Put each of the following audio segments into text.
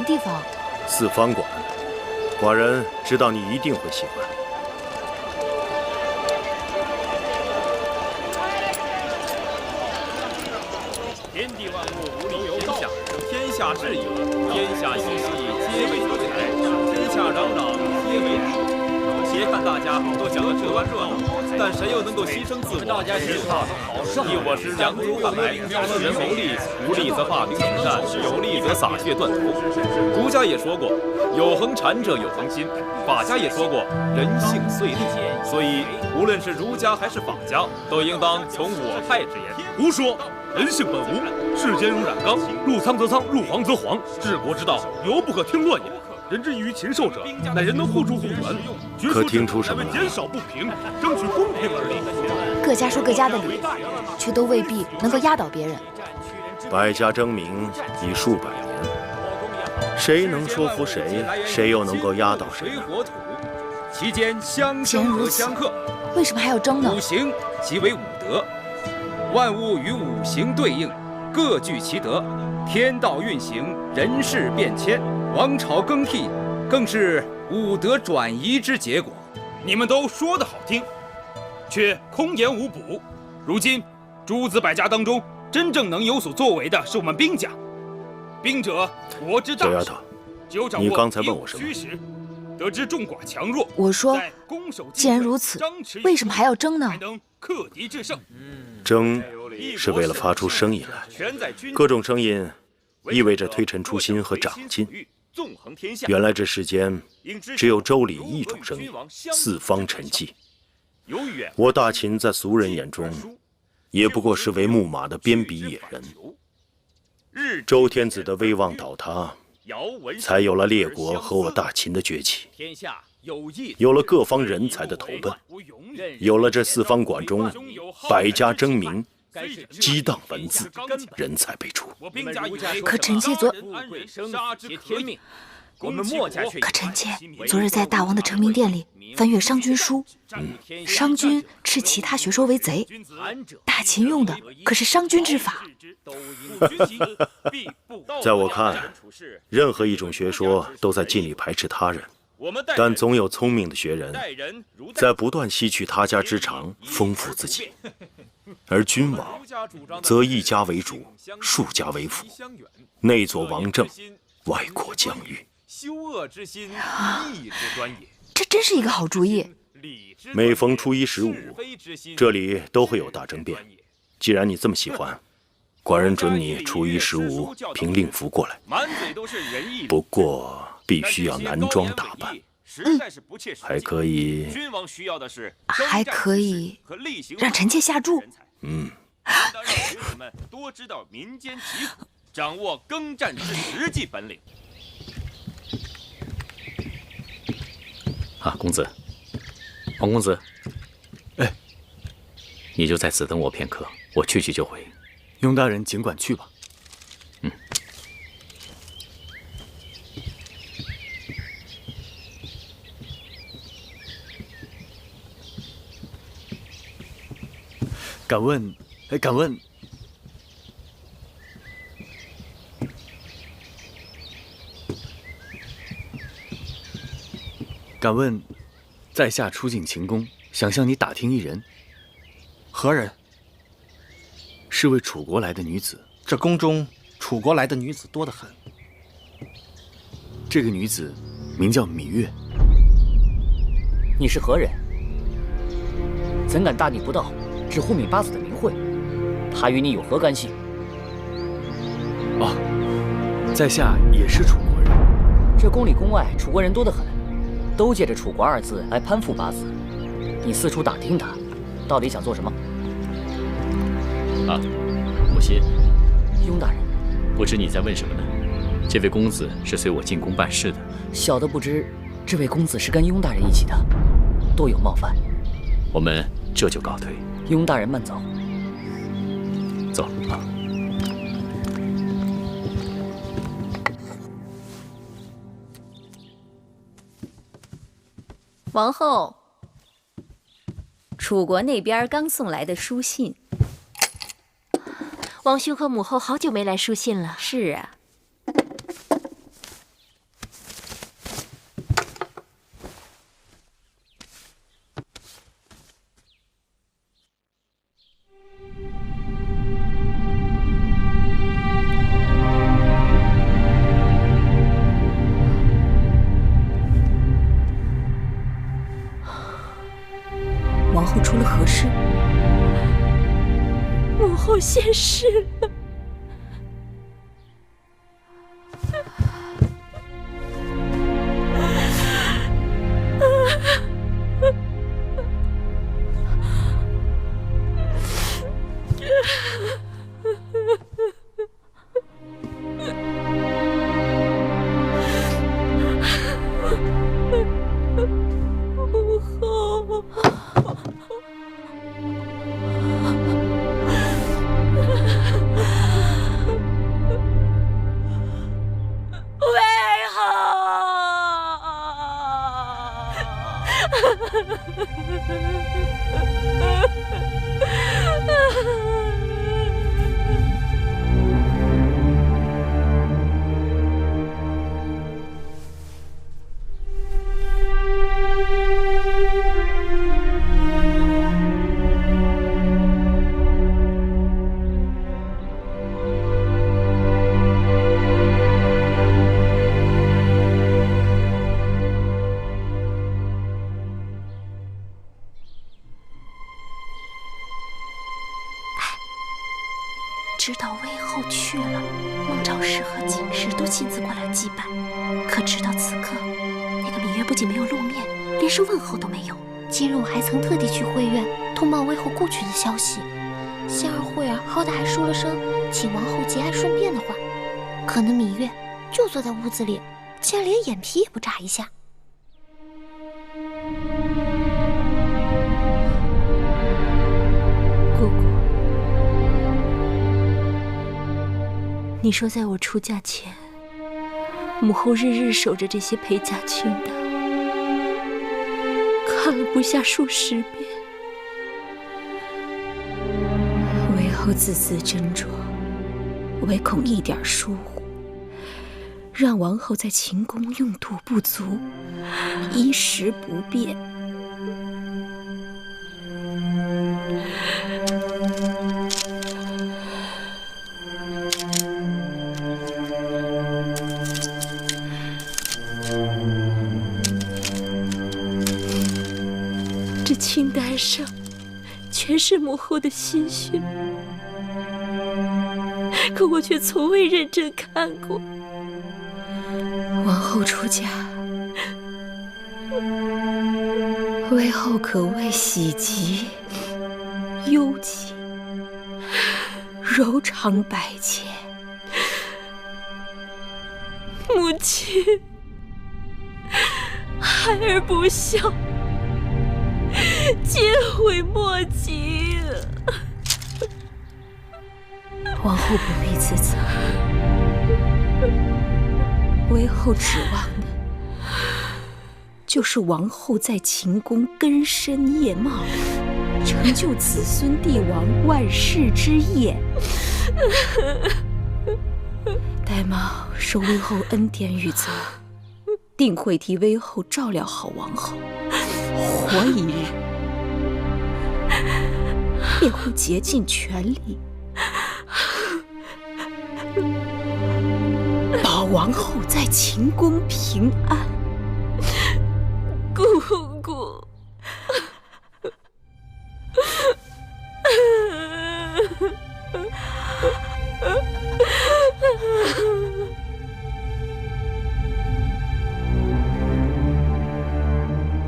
地方？四方馆，寡人知道你一定会喜欢。天地万物无理天下，天下事宜，天下熙熙，皆为德才；天下攘攘，皆为利。且看大家都讲得这般热闹，但谁又能够牺牲自我？大家是怕好胜，你我是两足半来，世人谋利，无利则化兵平战，有利则洒血断头。儒家也说过，有恒禅者有恒心；法家也说过，人性遂利。所以，无论是儒家还是法家，都应当从我派之言。胡说！人性本无，世间如染缸，入仓则仓，入黄则黄。治国之道，犹不可听乱也。人之于禽兽者，乃人能互助互援，可听出什么来？减少不平，争取公平而已。各家说各家的理，却都未必能够压倒别人。百家争鸣已数百年，谁能说服谁，谁又能够压倒谁呢？其间相生和相克，为什么还要争呢？五行即为五德，万物与五行对应，各具其德。天道运行，人事变迁，王朝更替，更是五德转移之结果。你们都说得好听，却空言无补。如今诸子百家当中，真正能有所作为的是我们兵家。兵者，国之大事。小丫头，你刚才问我什么？得知众寡强弱。我说，既然如此，为什么还要争呢？克敌制胜。争是为了发出声音来，各种声音意味着推陈出新和长进。原来这世间只有周礼一种声音，四方陈迹。我大秦在俗人眼中，也不过是为木马的边鄙野人。周天子的威望倒塌，才有了列国和我大秦的崛起，有了各方人才的投奔，有了这四方馆中百家争鸣，激荡文字，人才辈出。可臣妾昨日在大王的成名殿里翻阅商君书，商君斥其他学说为贼，大秦用的可是商君之法。在我看，任何一种学说都在尽力排斥他人，但总有聪明的学人在不断吸取他家之长，丰富自己。而君王则一家为主，数家为辅，内佐王政，外扩疆域。修恶之心，义之端也。这真是一个好主意。每逢初一15，这里都会有大争辩。既然你这么喜欢，寡人准你初一15凭令符过来。不过必须要男装打扮，还可以让臣妾下注。你们多知道民间疾苦，掌握耕战之实际本领。啊，公子，王公子，哎，你就在此等我片刻，我去就回。雍大人尽管去吧。敢问，敢问，在下初进秦宫，想向你打听一人。何人？是位楚国来的女子。这宫中楚国来的女子多得很。这个女子名叫芈月。你是何人？怎敢大逆不道，直呼芈八子的名讳？她与你有何干系？哦，在下也是楚国人。这宫里宫外楚国人多得很，都借着楚国二字来攀附八子。你四处打听他，到底想做什么？啊，母亲。雍大人，不知你在问什么呢？这位公子是随我进宫办事的。小的不知，这位公子是跟雍大人一起的，多有冒犯。我们这就告退。雍大人慢走。走啊。王后，楚国那边刚送来的书信。王兄和母后好久没来书信了。是啊。我现世了。知道魏后去了，孟昭氏和景氏都亲自过来祭拜。可直到此刻，那个芈月不仅没有露面，连声问候都没有。今日我还曾特地去会院通报魏后故去的消息。仙儿慧儿好歹还说了声请王后节哀顺变的话，可那芈月就坐在屋子里，竟然连眼皮也不眨一下。姑姑，你说在我出嫁前，母后日日守着这些陪嫁裙的，看了不下数十遍。魏后字字斟酌，唯恐一点疏忽，让王后在秦宫用度不足，衣食不便。这清单上全是母后的心血，可我却从未认真看过。王后出嫁，魏后可谓喜极忧戚，柔肠百结。母亲，孩儿不孝，皆悔莫及。王后不必自责，魏后指望的就是王后在秦宫根深叶茂，成就子孙帝王万世之业。戴瑁受魏后恩典与责，定会替魏后照料好王后，活一日便会竭尽全力保王后在秦宫平安。姑姑，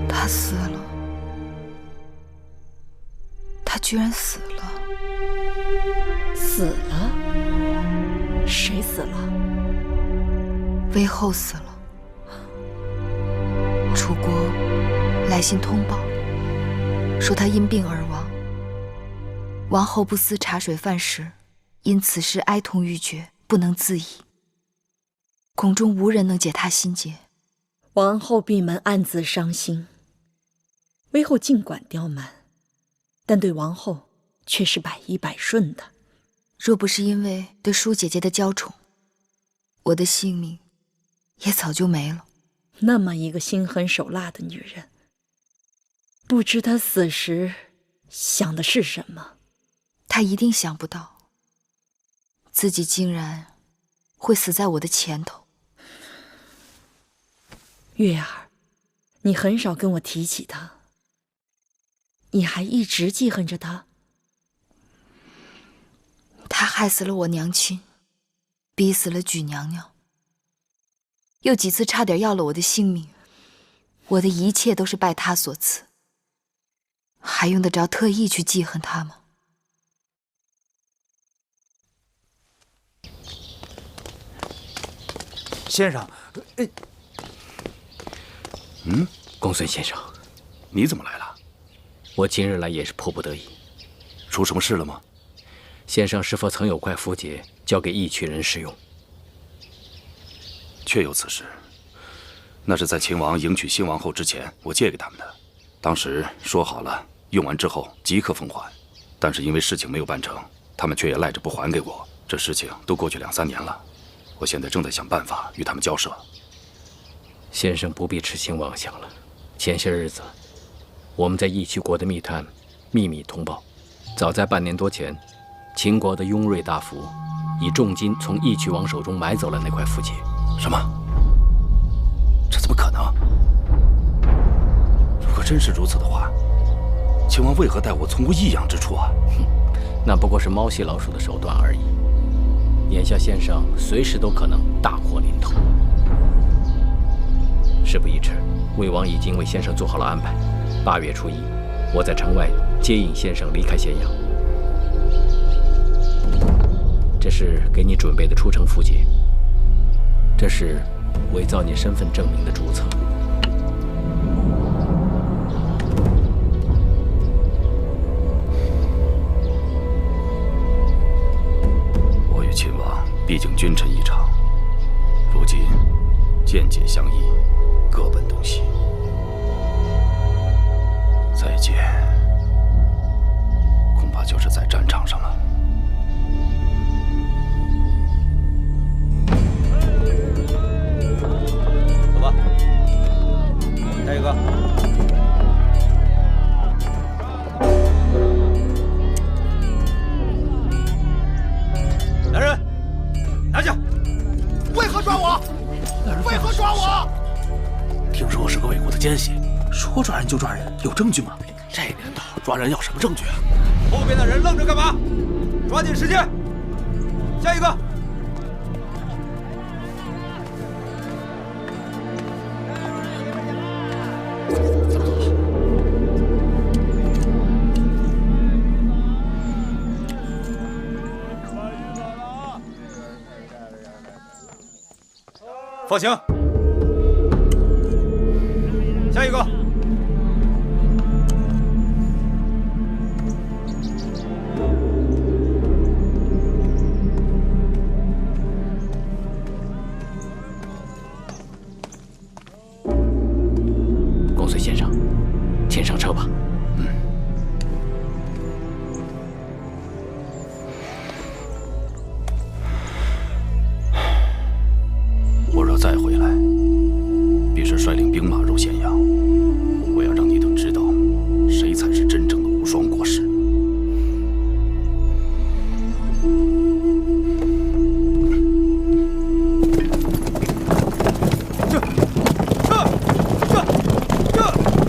他死了，他居然死了。死了？谁死了？魏后死了。楚国来信通报，说他因病而亡。王后不思茶水饭食，因此事哀痛欲绝，不能自已。宫中无人能解他心结。王后闭门暗自伤心，魏后尽管刁蛮，但对王后却是百依百顺的。若不是因为对舒姐姐的娇宠，我的性命也早就没了。那么一个心狠手辣的女人，不知她死时想的是什么？她一定想不到，自己竟然会死在我的前头。月儿，你很少跟我提起她，你还一直记恨着她？他害死了我娘亲，逼死了举娘娘，又几次差点要了我的性命。我的一切都是拜他所赐，还用得着特意去记恨他吗？先生，公孙先生，你怎么来了？我今日来也是迫不得已。出什么事了吗？先生是否曾有块符节交给义渠人使用？确有此事。那是在秦王迎娶新王后之前，我借给他们的。当时说好了，用完之后即刻奉还。但是因为事情没有办成，他们却也赖着不还给我。这事情都过去2、3年了，我现在正在想办法与他们交涉。先生不必痴心妄想了。前些日子，我们在义渠国的密探秘密通报，早在半年多前，秦国的雍瑞大夫以重金从义渠王手中买走了那块符节。什么？这怎么可能？如果真是如此的话，秦王为何待我从无异样之处啊？那不过是猫戏老鼠的手段而已。眼下先生随时都可能大祸临头。事不宜迟，魏王已经为先生做好了安排。8月初1，我在城外接应先生离开咸阳。这是给你准备的出城符节，这是伪造你身份证明的注册。我与秦王毕竟君臣一场，如今见解相异，各奔东西。再见，恐怕就是在战场上了。走吧，下一个。来人，拿下！为何抓我？为何抓我？听说我是个魏国的奸细，说抓人就抓人，有证据吗？这年头抓人要什么证据啊？后边的人愣着干嘛？抓紧时间！下一个。放行。下一个。公孙先生，请上车吧。我若再回来，必是率领兵马入咸阳。我要让你等知道，谁才是真正的无双国师。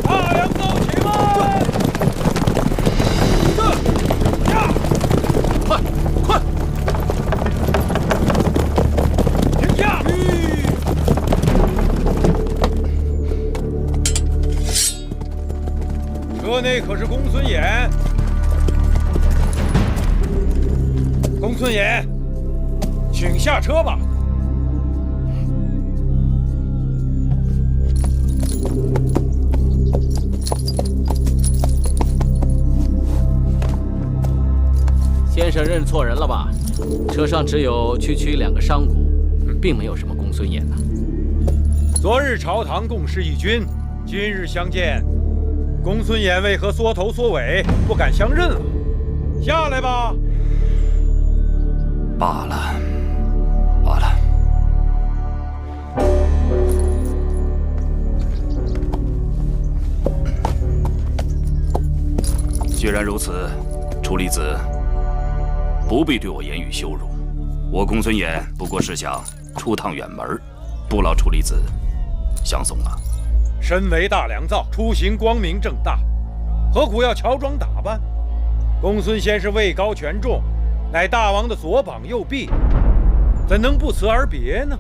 大梁走起来！快！停下！车内可是公孙衍。公孙衍，请下车吧。先生认错人了吧？车上只有区2个商贾，并没有什么公孙衍呐。昨日朝堂共事一军，今日相见，公孙衍为何缩头缩尾，不敢相认啊？下来吧。罢了。既然如此，楚离子不必对我言语羞辱。我公孙衍不过是想出趟远门，不劳楚离子相送啊。身为大良造，出行光明正大，何苦要乔装打扮？公孙先是位高权重，乃大王的左膀右臂，怎能不辞而别呢？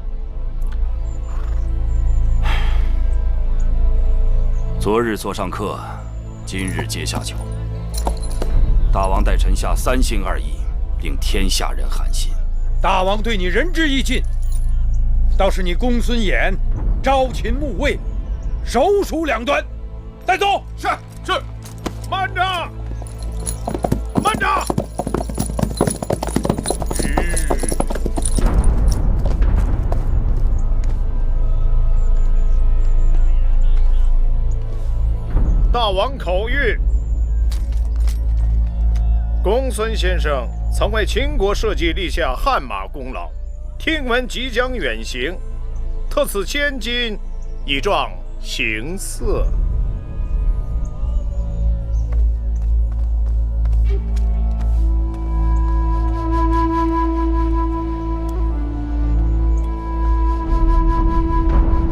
昨日座上客，今日阶下囚。大王待臣下3心2意，令天下人寒心。大王对你仁至义尽，倒是你公孙衍朝秦暮魏，手鼠两端。带走。是。慢着，慢着。大王口谕：公孙先生曾为秦国社稷立下汗马功劳，听闻即将远行，特赐千金以壮行色。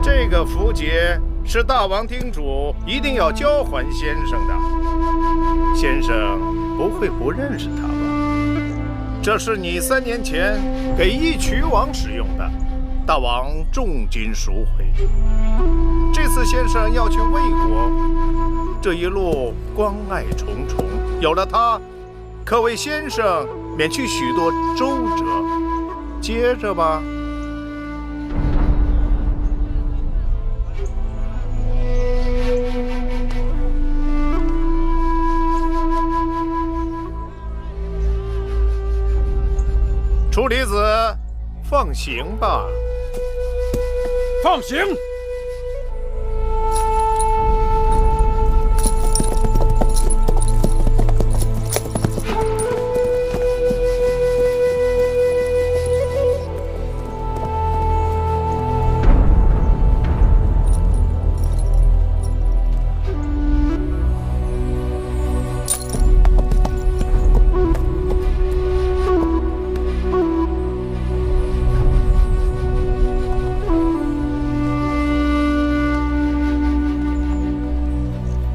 这个符节是大王叮嘱一定要交还先生的，先生不会不认识他吧？这是你3年前给义渠王使用的，大王重金赎回。这次先生要去魏国，这一路关爱重重，有了它，可为先生免去许多周折。接着吧。楚离子，放行吧。放行。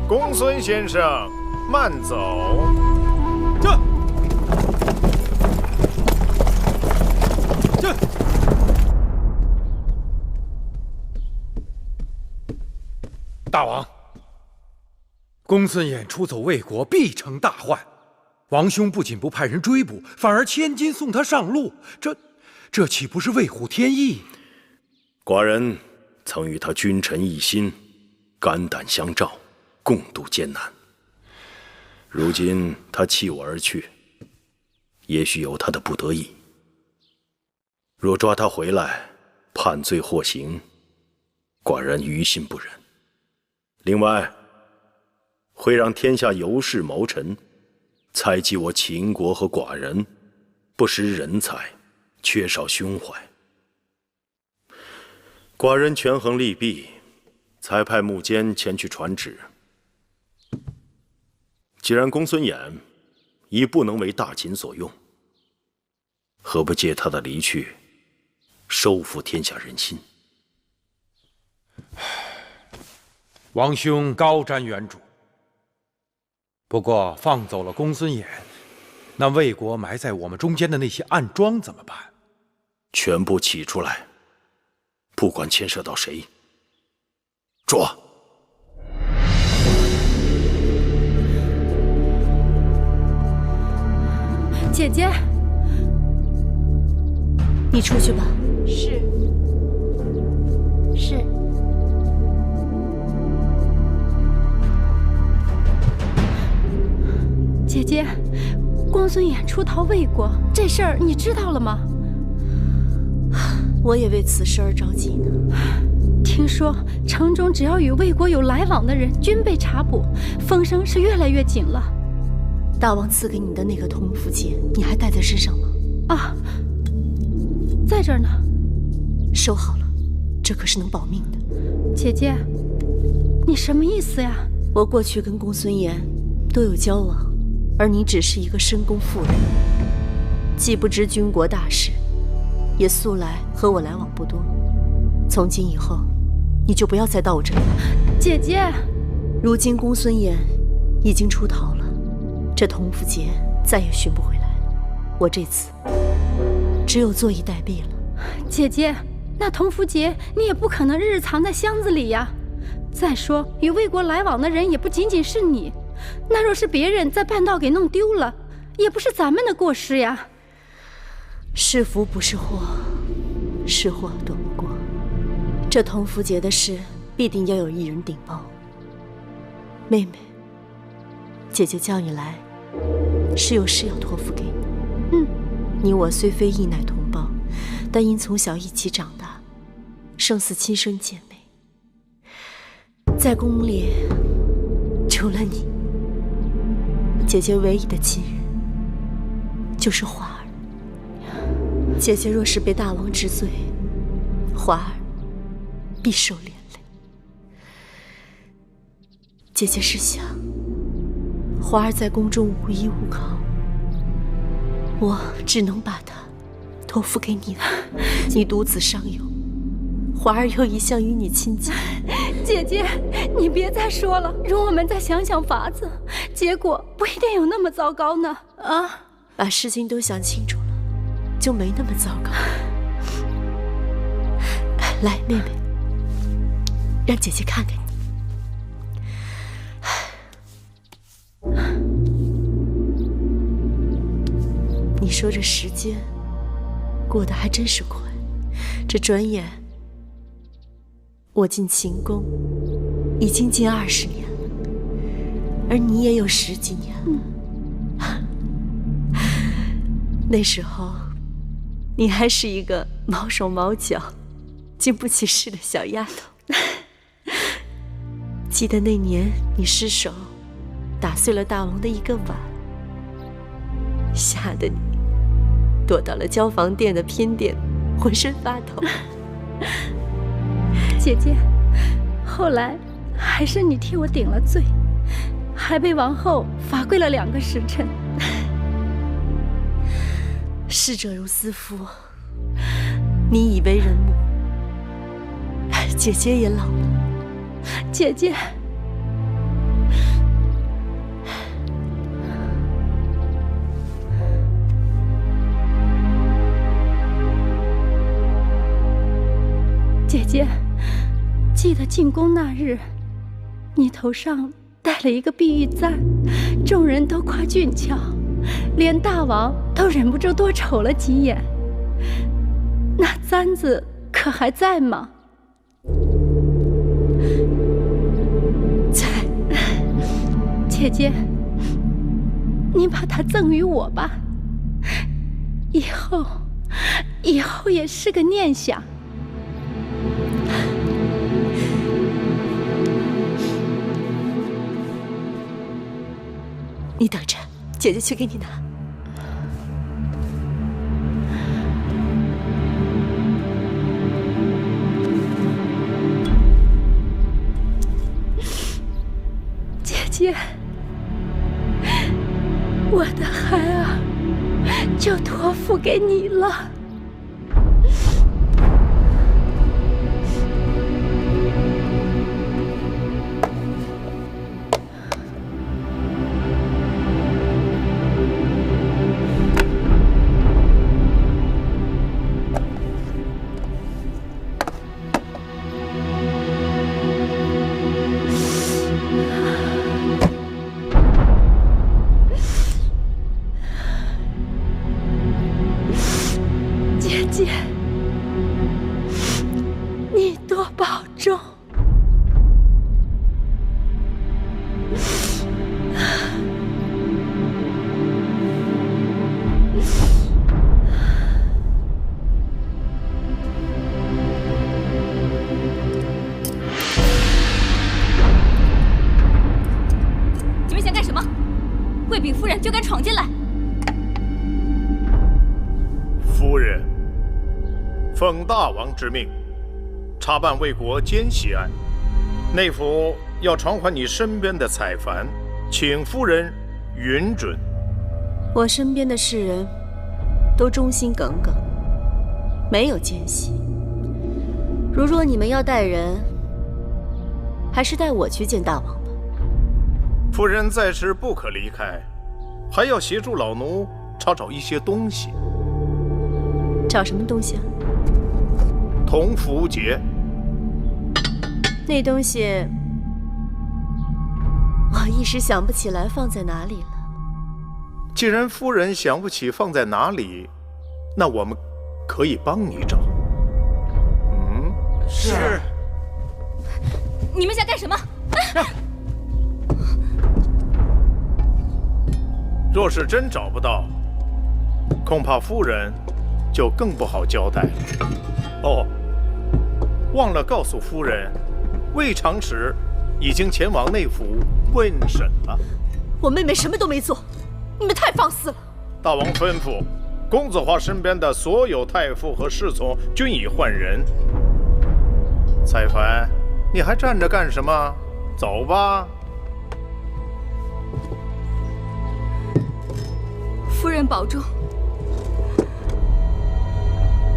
公孙先生，慢走。这。大王，公孙衍出走魏国，必成大患。王兄不仅不派人追捕，反而千金送他上路，这岂不是为虎添翼？寡人曾与他君臣一心，肝胆相照，共度艰难。如今他弃我而去，也许有他的不得已。若抓他回来，判罪获刑，寡人于心不忍。另外，会让天下尤氏谋臣猜忌我秦国和寡人不识人才，缺少胸怀。寡人权衡利弊，才派幕监前去传旨。既然公孙衍已不能为大秦所用，何不借他的离去，收服天下人心？王兄高瞻远瞩。不过放走了公孙衍，那魏国埋在我们中间的那些暗桩怎么办？全部起出来，不管牵涉到谁，捉！姐姐，你出去吧。是。姐姐，公孙衍出逃魏国，这事儿你知道了吗？我也为此事而着急呢。听说城中只要与魏国有来往的人，均被查捕，风声是越来越紧了。大王赐给你的那个铜符节，你还带在身上吗？啊，在这儿呢。收好了，这可是能保命的。姐姐，你什么意思呀？我过去跟公孙衍都有交往，而你只是一个深宫妇人，既不知军国大事，也素来和我来往不多。从今以后，你就不要再到我这里来。姐姐，如今公孙衍已经出逃了，这铜符节再也寻不回来了。我这次只有坐以待毙了。姐姐，那同福节你也不可能日日藏在箱子里呀。再说，与魏国来往的人也不仅仅是你，那若是别人在半道给弄丢了，也不是咱们的过失呀。是福不是祸，是祸躲不过。这同福节的事，必定要有一人顶包。妹妹，姐姐叫你来，是有事要托付给你。你我虽非异乃同胞，但因从小一起长大，胜似亲生姐妹。在宫里，除了你，姐姐唯一的亲人就是华儿。姐姐若是被大王治罪，华儿必受连累。姐姐是想，华儿在宫中无依无靠，我只能把她托付给你了。你独子尚有，华儿又一向与你亲近。姐姐，你别再说了，容我们再想想法子，结果不一定有那么糟糕呢。啊，把事情都想清楚了，就没那么糟糕。来，妹妹，让姐姐看看你。你说这时间过得还真是快，这转眼我进秦宫已经近20年了，而你也有10几年了。那时候你还是一个毛手毛脚、经不起事的小丫头。记得那年你失手打碎了大王的一个碗，吓得你躲到了交房殿的偏殿，浑身发抖。姐姐，后来还是你替我顶了罪，还被王后罚跪了2个时辰。逝者如斯夫，你已为人母，姐姐也老了。姐姐，姐姐，记得进宫那日，你头上戴了一个碧玉簪，众人都夸俊俏，连大王都忍不住多瞅了几眼。那簪子可还在吗？在。姐姐，你把它赠予我吧，以后也是个念想。你等着，姐姐去给你拿。姐姐，我的孩儿就托付给你了。姐，你多保重。你们想干什么？贵嫔夫人就敢闯进来！夫人，奉大王之命，查办魏国奸细案，内府要传唤你身边的采凡，请夫人允准。我身边的士人都忠心耿耿，没有奸细。如若你们要带人，还是带我去见大王吧。夫人在时不可离开，还要协助老奴找一些东西。找什么东西啊？铜符节。那东西我一时想不起来放在哪里了。既然夫人想不起放在哪里，那我们可以帮你找。是。你们想干什么？若是真找不到，恐怕夫人就更不好交代了。哦，忘了告诉夫人，魏长史已经前往内府问审了。我妹妹什么都没做，你们太放肆了。大王吩咐，公子华身边的所有太傅和侍从均已换人。采凡，你还站着干什么？走吧。夫人保重，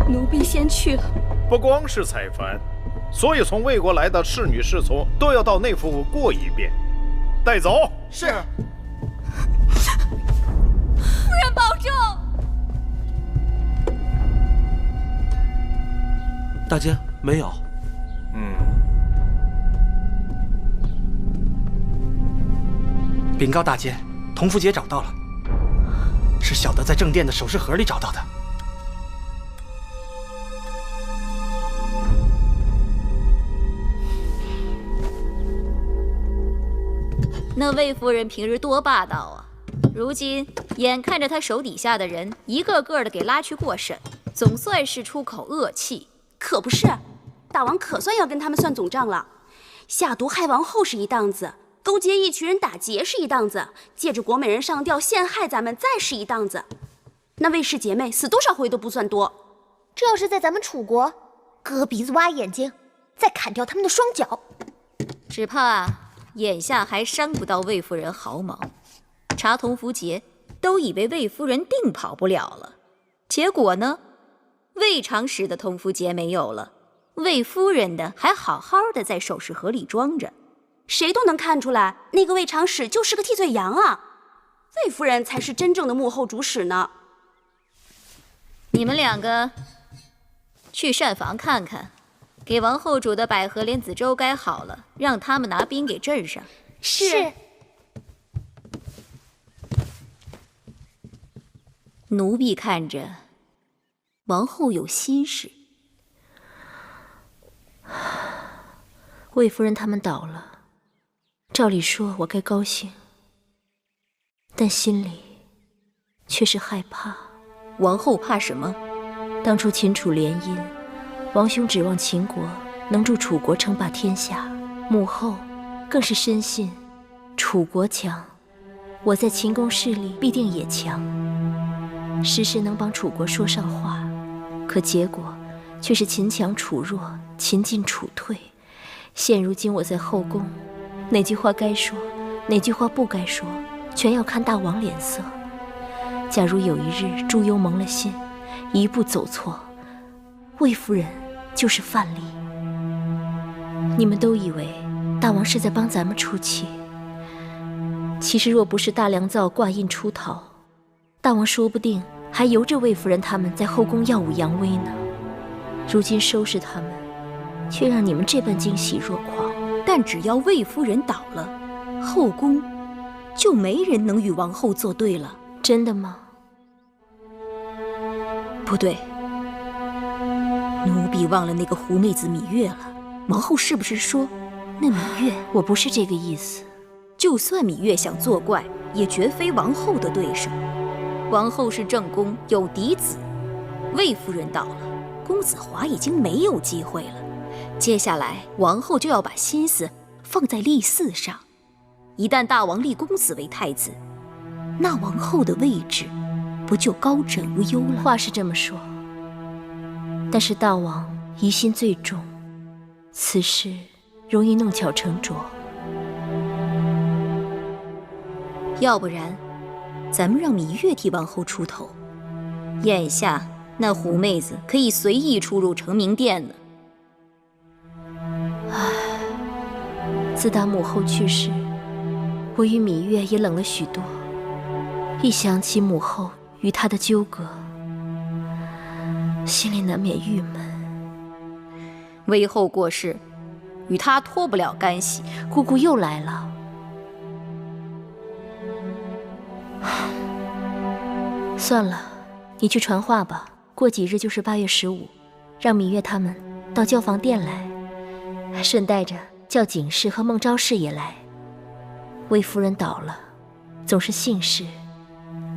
奴婢先去了。不光是采凡，所有从魏国来的侍女侍从都要到内府过一遍，带走。是。夫人保重。大姐，没有。禀告大姐，铜符节找到了。是小的在正殿的首饰盒里找到的。那魏夫人平日多霸道啊！如今眼看着她手底下的人一个个的给拉去过审，总算是出口恶气。可不是，大王可算要跟他们算总账了。下毒害王后是一档子，勾结一群人打劫是一档子，借着国美人上吊陷害咱们再是一档子。那魏氏姐妹死多少回都不算多。这要是在咱们楚国，割鼻子挖眼睛，再砍掉他们的双脚，只怕眼下还伤不到魏夫人毫毛。查铜符节都以为魏夫人定跑不了了，结果呢，魏长史的铜符节没有了，魏夫人的还好好的在首饰盒里装着。谁都能看出来，那个魏长史就是个替罪羊啊！魏夫人才是真正的幕后主使呢。你们两个去膳房看看，给王后煮的百合莲子粥该好了，让他们拿兵给镇上。是。奴婢看着王后有心事。魏夫人他们倒了，照理说我该高兴，但心里却是害怕。王后怕什么？当初秦楚联姻，王兄指望秦国能助楚国称霸天下，母后更是深信楚国强，我在秦宫势力必定也强，时时能帮楚国说上话。可结果却是秦强楚弱，秦进楚退。现如今我在后宫，哪句话该说，哪句话不该说，全要看大王脸色。假如有一日朱由蒙了心，一步走错，魏夫人就是范例。你们都以为大王是在帮咱们出气，其实若不是大良造挂印出逃，大王说不定还由着魏夫人他们在后宫耀武扬威呢。如今收拾他们，却让你们这般惊喜若狂。但只要魏夫人倒了，后宫就没人能与王后作对了。真的吗？不对，奴婢忘了那个狐妹子芈月了。王后是不是说那芈月？我不是这个意思。就算芈月想作怪，也绝非王后的对手。王后是正宫，有嫡子，魏夫人倒了，公子华已经没有机会了。接下来王后就要把心思放在立嗣上。一旦大王立公子为太子，那王后的位置不就高枕无忧了？话是这么说，但是大王疑心最重，此事容易弄巧成拙。要不然咱们让芈月替王后出头，眼下那狐妹子可以随意出入成明殿呢。唉，自打母后去世，我与芈月也冷了许多。一想起母后与他的纠葛，心里难免郁闷。魏后过世，与他脱不了干系。姑姑又来了。算了，你去传话吧。过几日就是8月15，让芈月他们到教坊殿来，顺带着叫景氏和孟昭氏也来。魏夫人倒了，总是幸事，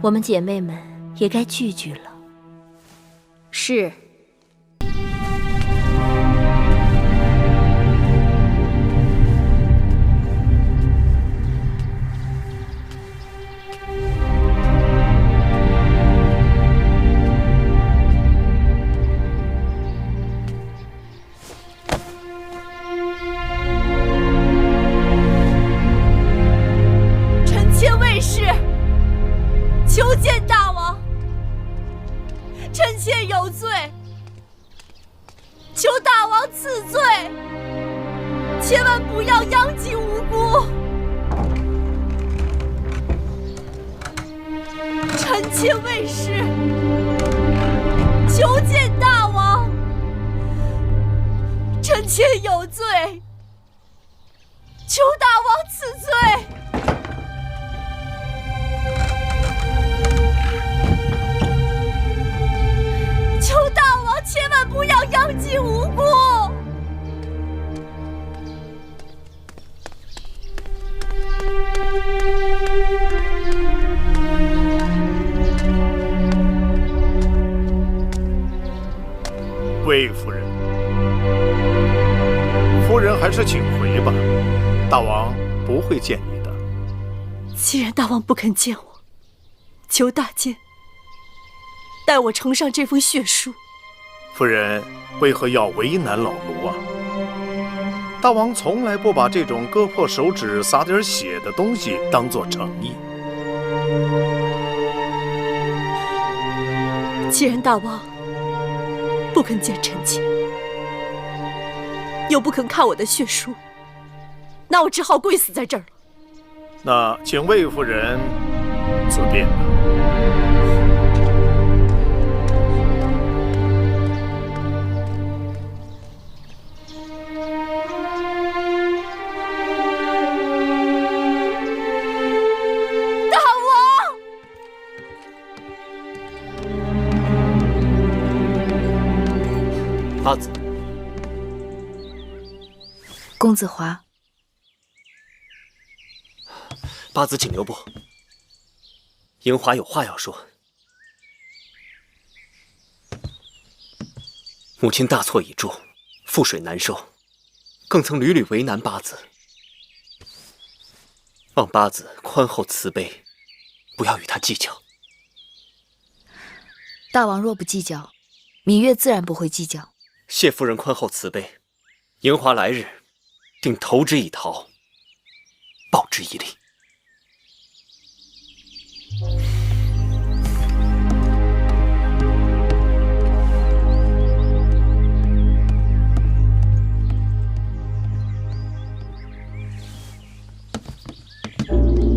我们姐妹们也该聚聚了。是。求见大王，臣妾有罪，求大王赐罪，千万不要殃及无辜。臣妾魏氏求见大王，臣妾有罪，求大王赐罪。求大王千万不要殃及无辜！魏夫人，夫人还是请回吧，大王不会见你的。既然大王不肯见我，求大监代我呈上这封血书。夫人为何要为难老奴啊？大王从来不把这种割破手指洒点血的东西当作诚意。既然大王不肯见臣妾，又不肯看我的血书，那我只好跪死在这儿了。那请魏夫人自便吧。八子，公子华，八子请留步。樱花有话要说。母亲大错已著，覆水难收，更曾屡屡为难八子。望八子宽厚慈悲，不要与他计较。大王若不计较，芈月自然不会计较。谢夫人宽厚慈悲，樱花来日定投之以桃，报之以李。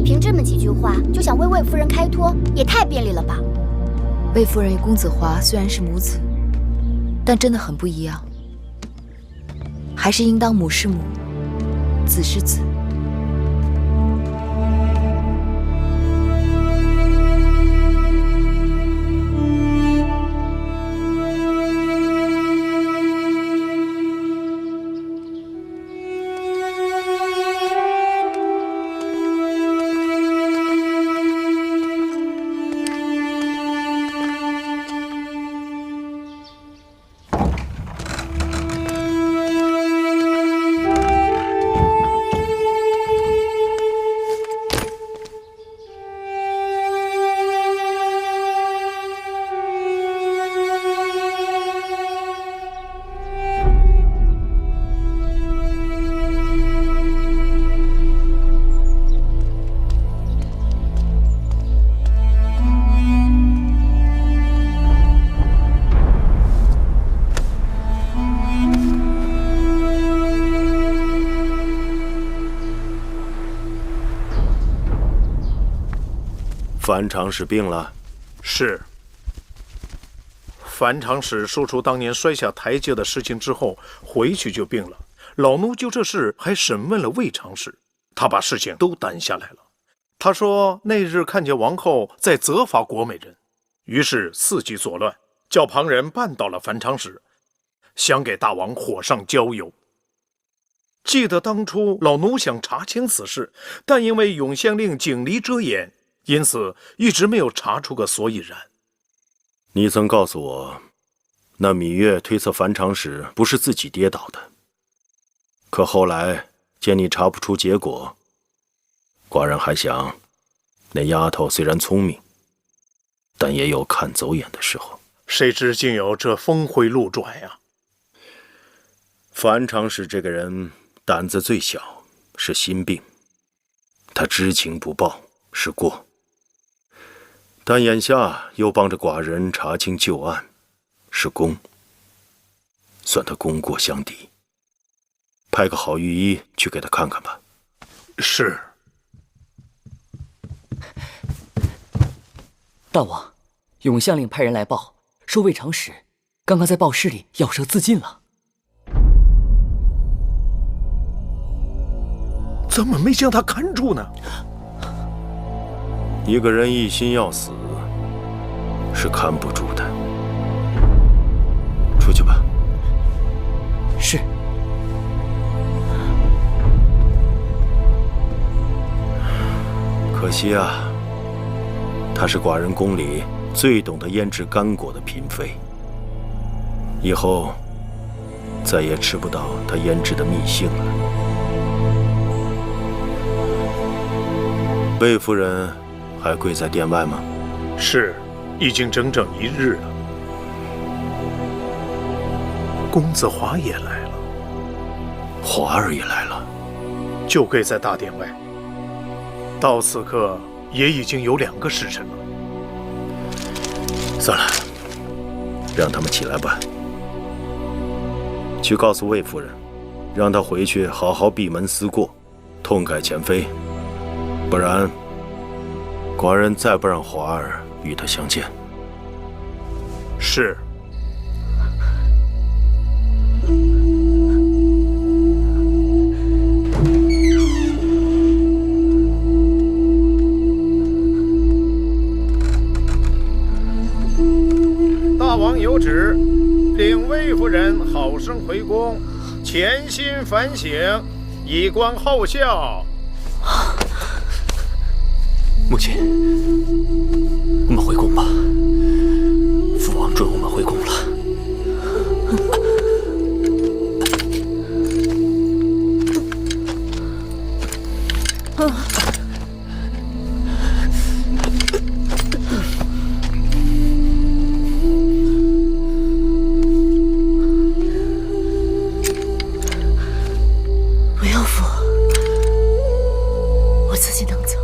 凭这么几句话就想为魏夫人开脱，也太便利了吧？魏夫人与公子华虽然是母子，但真的很不一样，还是应当母是母，子是子。樊长史病了。是。樊长史说出当年摔下台阶的事情之后，回去就病了。老奴就这事还审问了魏长史，他把事情都担下来了。他说那日看见王后在责罚国美人，于是伺机作乱，叫旁人绊倒了樊长史，想给大王火上浇油。记得当初老奴想查清此事，但因为永县令警离遮掩，因此一直没有查出个所以然。你曾告诉我，那芈月推测樊长史不是自己跌倒的，可后来见你查不出结果，寡人还想，那丫头虽然聪明，但也有看走眼的时候。谁知竟有这峰回路转呀！樊长史这个人胆子最小，是心病，他知情不报是过。但眼下又帮着寡人查清旧案，是功，算他功过相抵。派个好御医去给他看看吧。是。大王，永县令派人来报，说魏长史刚刚在报室里咬舌自尽了。怎么没将他看住呢？一个人一心要死，是看不住的。出去吧。是。可惜啊，她是寡人宫里最懂得腌制干果的嫔妃，以后再也吃不到她腌制的蜜杏了。魏夫人还跪在殿外吗？是，已经整整1日了。公子华也来了。华儿也来了，就跪在大殿外。到此刻也已经有2个时辰了。算了，让他们起来吧。去告诉魏夫人，让她回去好好闭门思过，痛改前非。不然，寡人再不让华儿与他相见。是。大王有旨，令魏夫人好生回宫，潜心反省，以观后效。母亲，我们回宫吧。父王准我们回宫了。不要扶，我自己能走。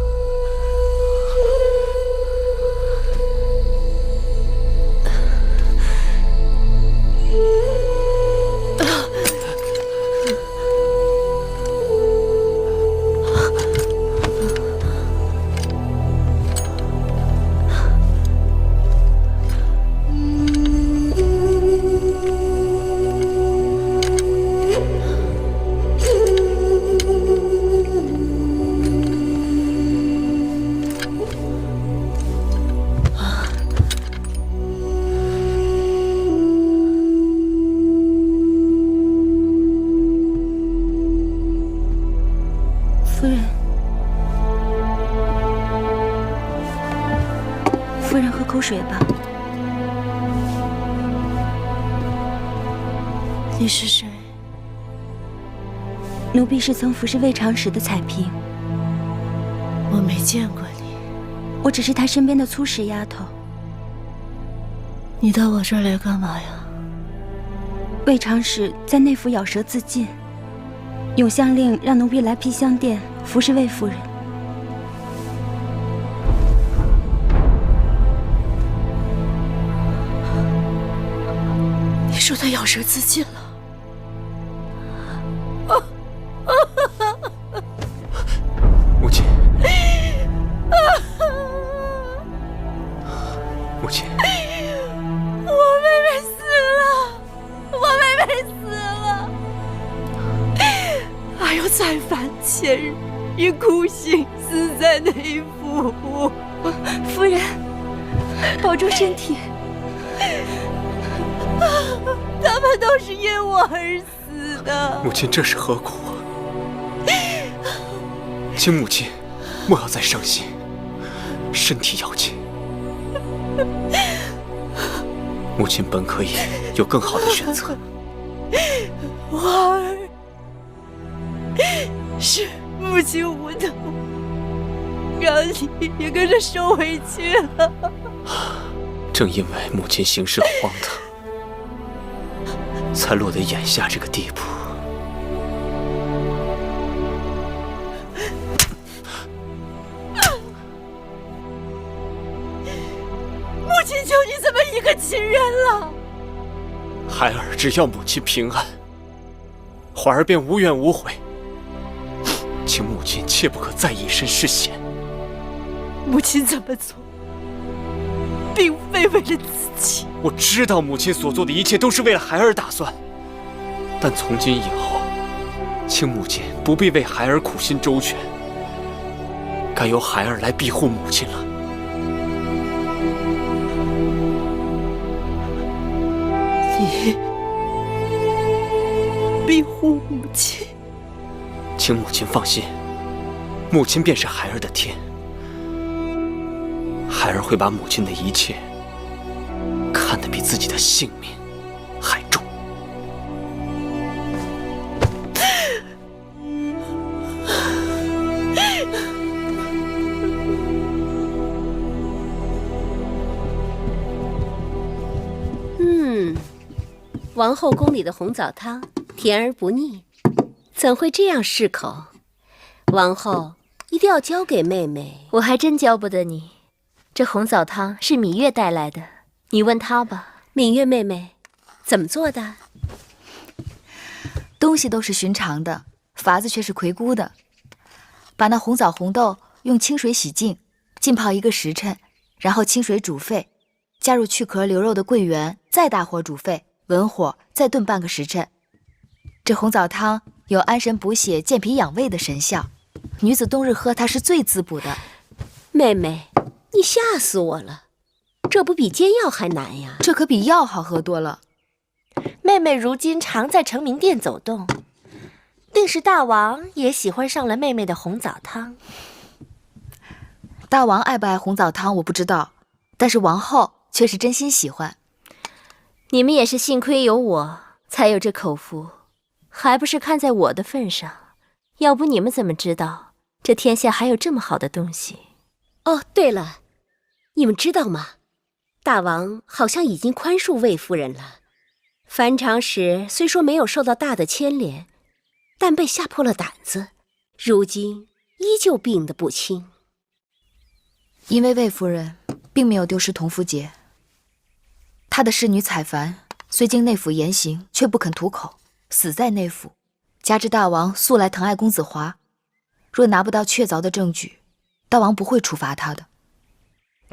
夫人，夫人喝口水吧。你是谁？奴婢是曾服侍魏长史的彩嫔。我没见过你。我只是他身边的粗使丫头。你到我这儿来干嘛呀？魏长史在内府咬舌自尽，永相令让奴婢来披香殿服侍魏夫人。你说他咬舌自尽了？母亲，死了。还有再犯前日以酷刑死在内府。夫人，保重身体。他们都是因我而死的。母亲这是何苦？请母亲莫要再伤心，身体要紧。母亲本可以有更好的选择。花儿，是母亲无能，让你也跟着受委屈了。正因为母亲行事荒唐，才落得眼下这个地步。母亲就你这么一个亲人了。孩儿只要母亲平安，怀儿便无怨无悔。请母亲切不可再以身试险。母亲这么做，并非为了自己。我知道母亲所做的一切都是为了孩儿打算，但从今以后，请母亲不必为孩儿苦心周全，该由孩儿来庇护母亲了。你庇护母亲？请母亲放心，母亲便是孩儿的天，孩儿会把母亲的一切看得比自己的性命还重。王后宫里的红枣汤甜而不腻，怎会这样适口？王后一定要交给妹妹。我还真教不得你。这红枣汤是芈月带来的，你问她吧。芈月妹妹，怎么做的？东西都是寻常的，法子却是魁梧的。把那红枣红豆用清水洗净，浸泡1个时辰，然后清水煮沸，加入去壳留肉的桂圆，再大火煮沸，文火再炖半个时辰。这红枣汤有安神补血、健脾养胃的神效，女子冬日喝它是最滋补的。妹妹，你吓死我了，这不比煎药还难呀？这可比药好喝多了。妹妹如今常在成明殿走动，定是大王也喜欢上了妹妹的红枣汤。大王爱不爱红枣汤我不知道，但是王后却是真心喜欢。你们也是幸亏有我，才有这口福，还不是看在我的份上？要不你们怎么知道这天下还有这么好的东西？哦，对了，你们知道吗？大王好像已经宽恕魏夫人了。樊长时虽说没有受到大的牵连，但被吓破了胆子，如今依旧病得不轻。因为魏夫人并没有丢失同福节，她的侍女采樊虽经内府严刑，却不肯吐口，死在内府。加之大王素来疼爱公子华，若拿不到确凿的证据，大王不会处罚他的。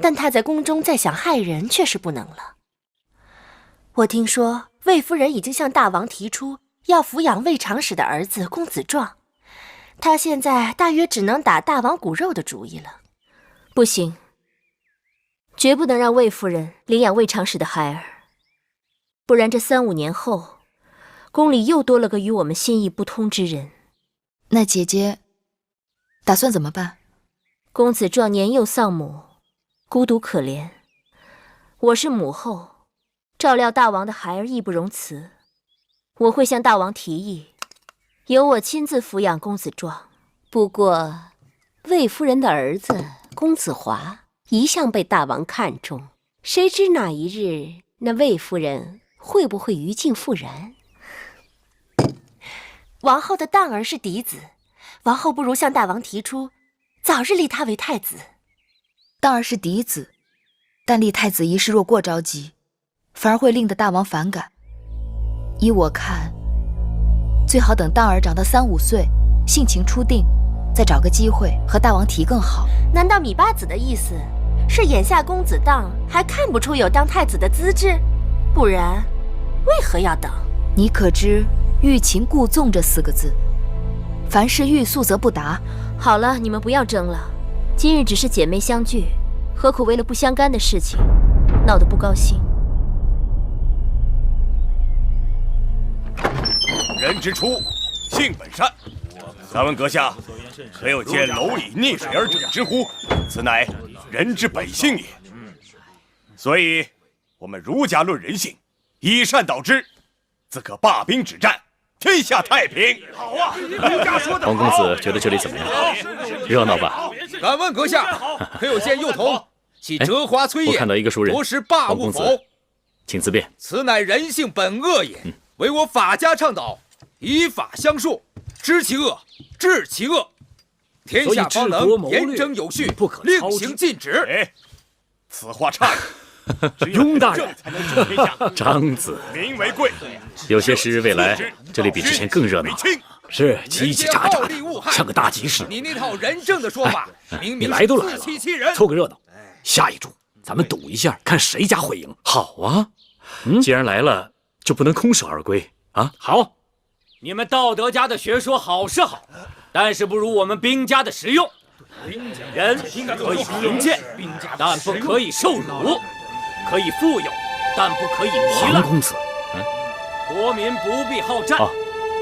但他在宫中再想害人，却是不能了。我听说魏夫人已经向大王提出要抚养魏长史的儿子公子壮，他现在大约只能打大王骨肉的主意了。不行，绝不能让魏夫人领养魏长史的孩儿，不然这3、5年后，宫里又多了个与我们心意不通之人。那姐姐打算怎么办？公子壮年幼丧母，孤独可怜，我是母后，照料大王的孩儿义不容辞。我会向大王提议，由我亲自抚养公子壮。不过魏夫人的儿子公子华一向被大王看重，谁知哪一日那魏夫人会不会于禁复燃？王后的当儿是嫡子，王后不如向大王提出早日立他为太子。当儿是嫡子，但立太子一事若过着急，反而会令得大王反感。依我看，最好等当儿长到3、5岁，性情初定，再找个机会和大王提更好。难道芈八子的意思是眼下公子当还看不出有当太子的资质？不然为何要等？你可知欲擒故纵这4个字？凡事欲速则不达。好了，你们不要争了。今日只是姐妹相聚，何苦为了不相干的事情闹得不高兴？人之初，性本善。敢问阁下，可有见蝼蚁溺水而止之乎？此乃人之本性也。所以，我们儒家论人性，以善导之，自可罢兵止战，天下太平。好啊！儒家说的好。黄公子觉得这里怎么样？热闹吧？敢问阁下，可有见幼童系折花催我看到一个熟人，夺食霸物否？请自便。此乃人性本恶也，唯我法家倡导，以法相授，知其恶，治其恶，天下方能严整有序，令行禁止。哎，此话差矣。雍大人才能治天下。张子，民为贵。有些时未来这里比之前更热闹。是叽叽喳喳的，像个大集市。你那套人证的说法，明明来都来了，自欺欺人。凑个热闹。下一注，咱们赌一下，看谁家会赢。好啊，既然来了，就不能空手而归啊！好，你们道德家的学说好是好，但是不如我们兵家的实用。人可以贫贱，但不可以受辱；可以富有，但不可以糜烂。黄公子，国民不必好战，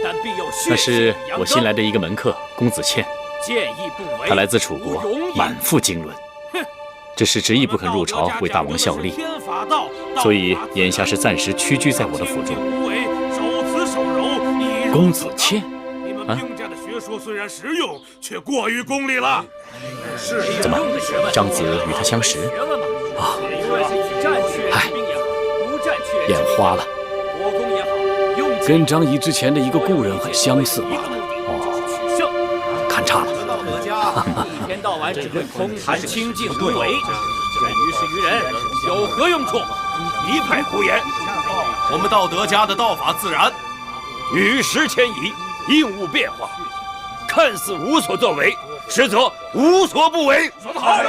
但必有血那是气养我新来的一个门客，公子倩。见义不为，他来自楚国，满腹经纶，只是执意不肯入朝为大王效力，所以眼下是暂时屈居在我的府中。公子倩，啊？学说虽然实用，却过于功利了。怎么，张子与他相识？啊，唉，眼花了。跟张仪之前的一个故人很相似罢了。哦，看差了。一天到晚只会空谈清净无为，于事于人有何用处？一派胡言。我们道德家的道法自然，与时迁移，应物变化。看似无所作为，实则无所不为。好，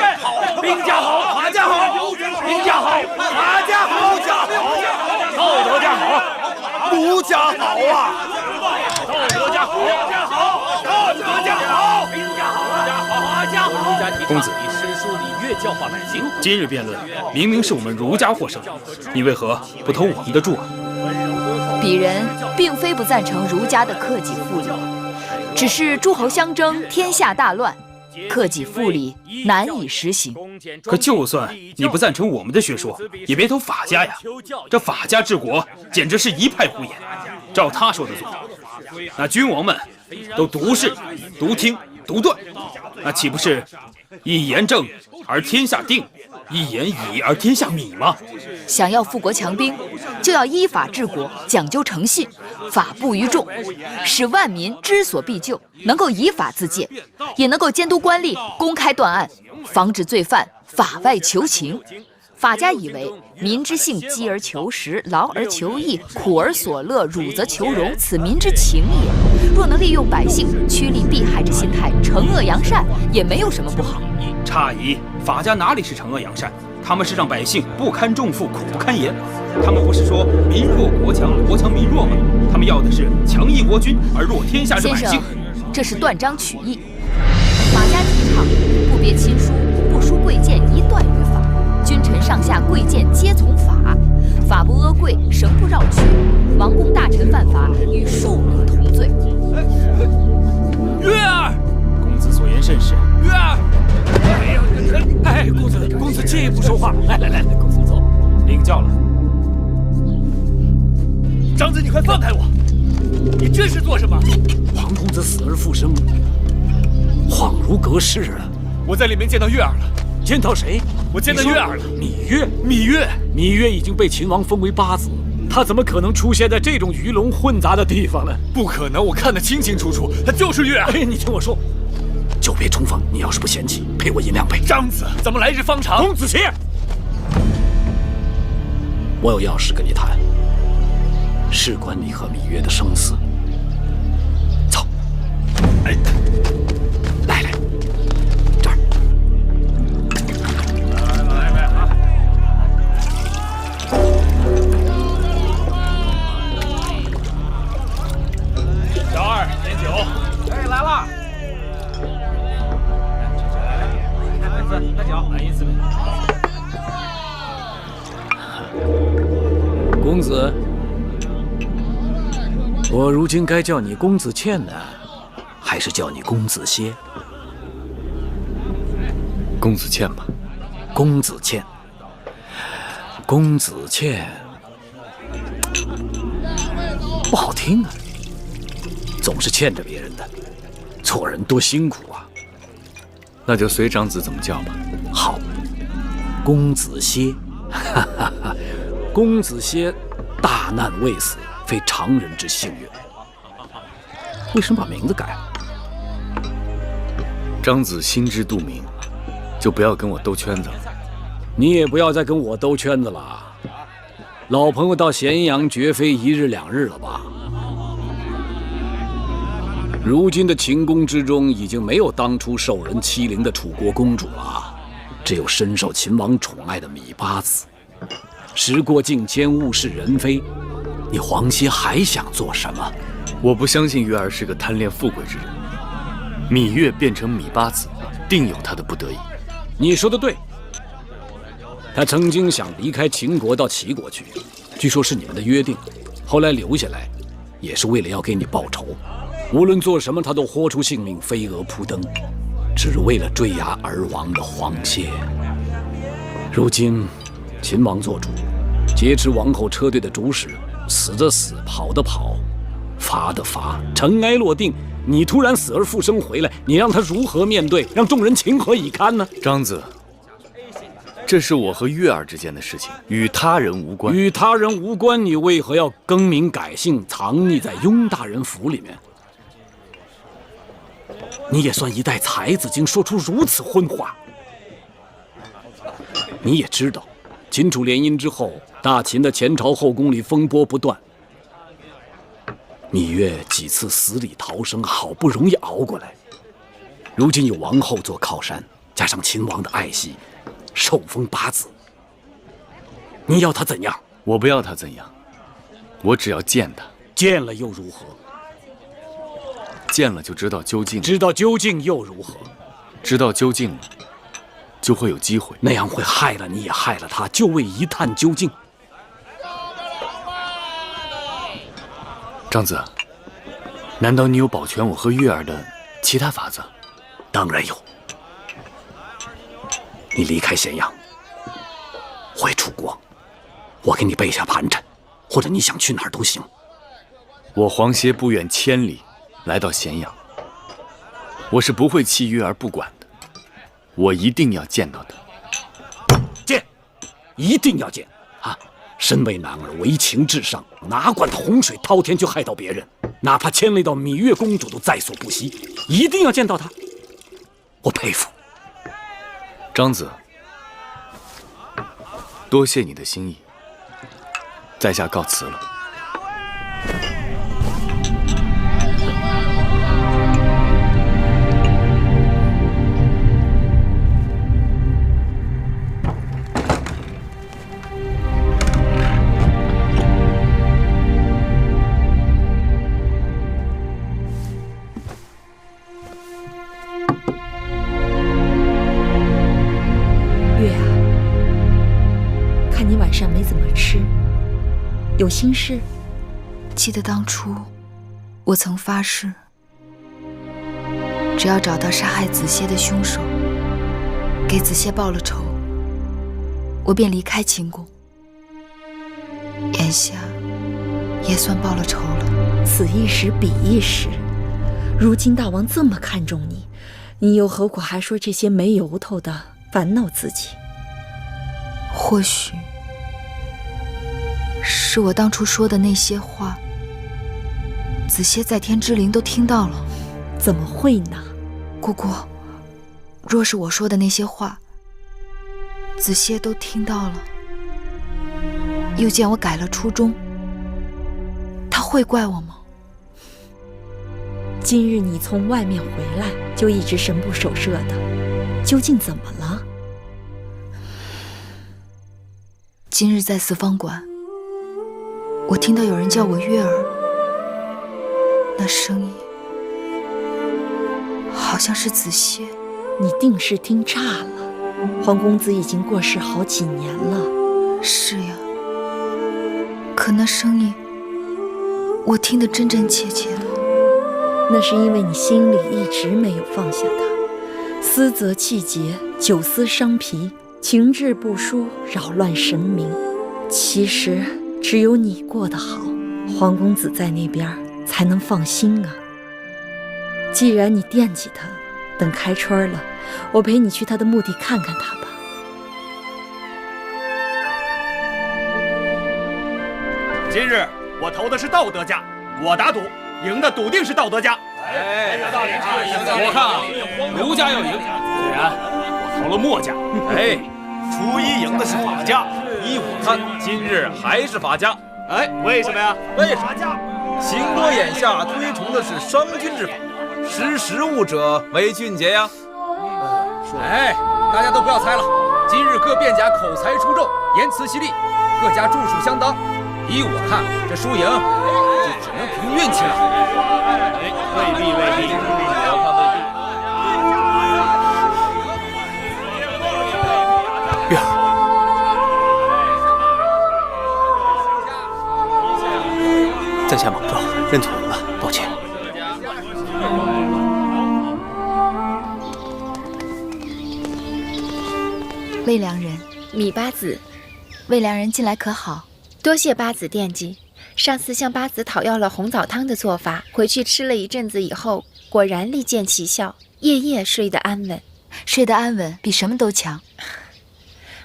兵家好，法家好，兵家好，法家好，道德家好，儒家好啊！道德家好，道德家好，兵家好，法家好。公子，以诗书礼乐教化百姓。今日辩论明明是我们儒家获胜，你为何不投我们的注啊？鄙人并非不赞成儒家的克己复礼。只是诸侯相争，天下大乱，克己复礼难以实行。可就算你不赞成我们的学说，也别投法家呀！这法家治国简直是一派胡言。照他说的做，那君王们都独视、独听、独断，那岂不是一言正而天下定，一言以而天下米吗？想要富国强兵，就要依法治国，讲究诚信，法布于众，使万民知所必救，能够以法自戒，也能够监督官吏公开断案，防止罪犯法外求情。法家以为民之性饥而求食，劳而求逸，苦而所乐，辱则求荣，此民之情也。若能利用百姓趋利避害之心态，惩恶扬善，也没有什么不好。差矣，法家哪里是惩恶扬善？他们是让百姓不堪重负，苦不堪言。他们不是说民弱国强，国强民弱吗？他们要的是强义国君，而弱天下之百姓。先生，这是断章取义。法家提倡不别亲疏，不输贵贱，一断于法。君臣上下贵贱皆从法，法不阿贵，绳不绕曲。王公大臣犯法，与庶民同罪。月儿，公子所言甚是。月儿，哎，公子借一步说话。来，公子坐，领教了。张子，你快放开我！你这是做什么？黄公子死而复生，恍如隔世啊！我在里面见到月儿了。见到谁？我见到月儿了。芈月已经被秦王封为八子，他怎么可能出现在这种鱼龙混杂的地方呢？不可能，我看得清清楚楚，他就是月儿。哎，你听我说，久别重逢，你要是不嫌弃，陪我饮2杯。张子，咱们来日方长。公子卿，我有要事跟你谈，事关你和芈月的生死。走，哎，来，这儿。公子，我如今该叫你公子倩呢，还是叫你公子歇？公子倩吧。公子倩，公子倩，不好听啊，总是欠着别人的，做人多辛苦啊。那就随长子怎么叫吧。好，公子歇，哈哈哈，公子歇，大难未死，非常人之幸也。为什么把名字改了？长子心知肚明，就不要跟我兜圈子了。你也不要再跟我兜圈子了。老朋友到咸阳绝非一日两日了吧？如今的秦宫之中，已经没有当初受人欺凌的楚国公主了，只有深受秦王宠爱的芈八子。时过境迁，物是人非，你黄歇还想做什么？我不相信月儿是个贪恋富贵之人。芈月变成芈八子，定有她的不得已。你说的对。他曾经想离开秦国到齐国去，据说是你们的约定，后来留下来，也是为了要给你报仇。无论做什么，他都豁出性命，飞蛾扑灯，只为了追押而亡的黄歇。如今，秦王做主，劫持王后车队的主使，死的死，跑的跑，罚的罚，尘埃落定。你突然死而复生回来，你让他如何面对？让众人情何以堪呢？张子，这是我和月儿之间的事情，与他人无关。与他人无关，你为何要更名改姓，藏匿在雍大人府里面？你也算一代才子，竟说出如此荤话。你也知道，秦楚联姻之后，大秦的前朝后宫里风波不断。芈月几次死里逃生，好不容易熬过来，如今有王后做靠山，加上秦王的爱惜，受封八子。你要他怎样？我不要他怎样，我只要见他。见了又如何？见了就知道究竟。知道究竟又如何？知道究竟了，就会有机会。那样会害了你，也害了他，就为一探究竟。张子，难道你有保全我和月儿的其他法子？当然有。你离开咸阳，回楚国，我给你备下盘缠，或者你想去哪儿都行。我黄歇不远千里来到咸阳，我是不会弃月儿不管的，我一定要见到他。见，一定要见啊！身为男儿，为情至上，哪管他洪水滔天就害到别人，哪怕牵累到芈月公主都在所不惜，一定要见到他。我佩服。张子，多谢你的心意，在下告辞了。有心事？记得当初，我曾发誓，只要找到杀害子歇的凶手，给子歇报了仇，我便离开秦宫。眼下也算报了仇了。此一时彼一时，如今大王这么看重你，你又何苦还说这些没由头的烦恼自己？或许是我当初说的那些话，子歇在天之灵都听到了。怎么会呢？姑姑，若是我说的那些话，子歇都听到了，又见我改了初衷，他会怪我吗？今日你从外面回来，就一直神不守舍的，究竟怎么了？今日在四方馆，我听到有人叫我月儿，那声音好像是子歇。你定是听岔了。皇公子已经过世好几年了。是呀，可那声音，我听得真真切切的。那是因为你心里一直没有放下他，思则气结，久思伤脾，情志不舒，扰乱神明。其实只有你过得好，皇公子在那边才能放心啊。既然你惦记他，等开春了，我陪你去他的墓地看看他吧。今日我投的是道德家，我打赌赢的笃定是道德家。哎，有道理啊！我看啊，儒家要赢，虽然我投了墨家。哎，初一赢的是法家，依我看，今日还是法家。哎，为什么呀？为什么？秦国眼下推崇的是商君之法，识时务者为俊杰呀。哎，大家都不要猜了，今日各辩家口才出众，言辞犀利，各家著述相当。依我看，这输赢就只能凭运气了。未必，我看未必。月儿，在下莽撞，认错人了，抱歉。魏良人，米八子，魏良人近来可好？多谢八子惦记。上次向八子讨要了红枣汤的做法，回去吃了一阵子以后，果然立见奇效，夜夜睡得安稳。睡得安稳比什么都强。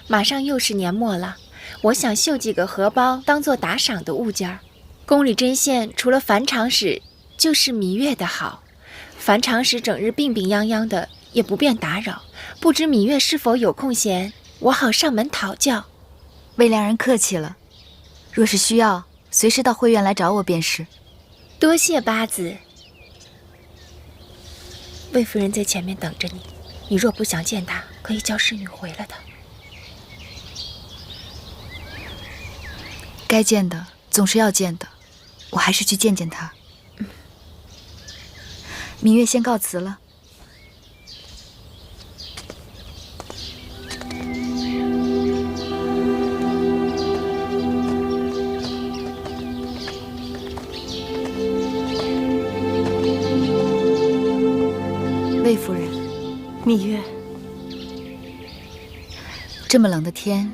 马上又是年末了，我想绣几个荷包当做打赏的物件儿。宫里针线除了樊长史，就是芈月的好。樊长史整日病病殃殃的，也不便打扰，不知芈月是否有空闲，我好上门讨教。魏良人客气了，若是需要，随时到会院来找我便是。多谢八子。魏夫人在前面等着你，你若不想见她，可以叫侍女回了她。该见的总是要见的，我还是去见见她。芈月先告辞了。魏夫人，芈月，这么冷的天，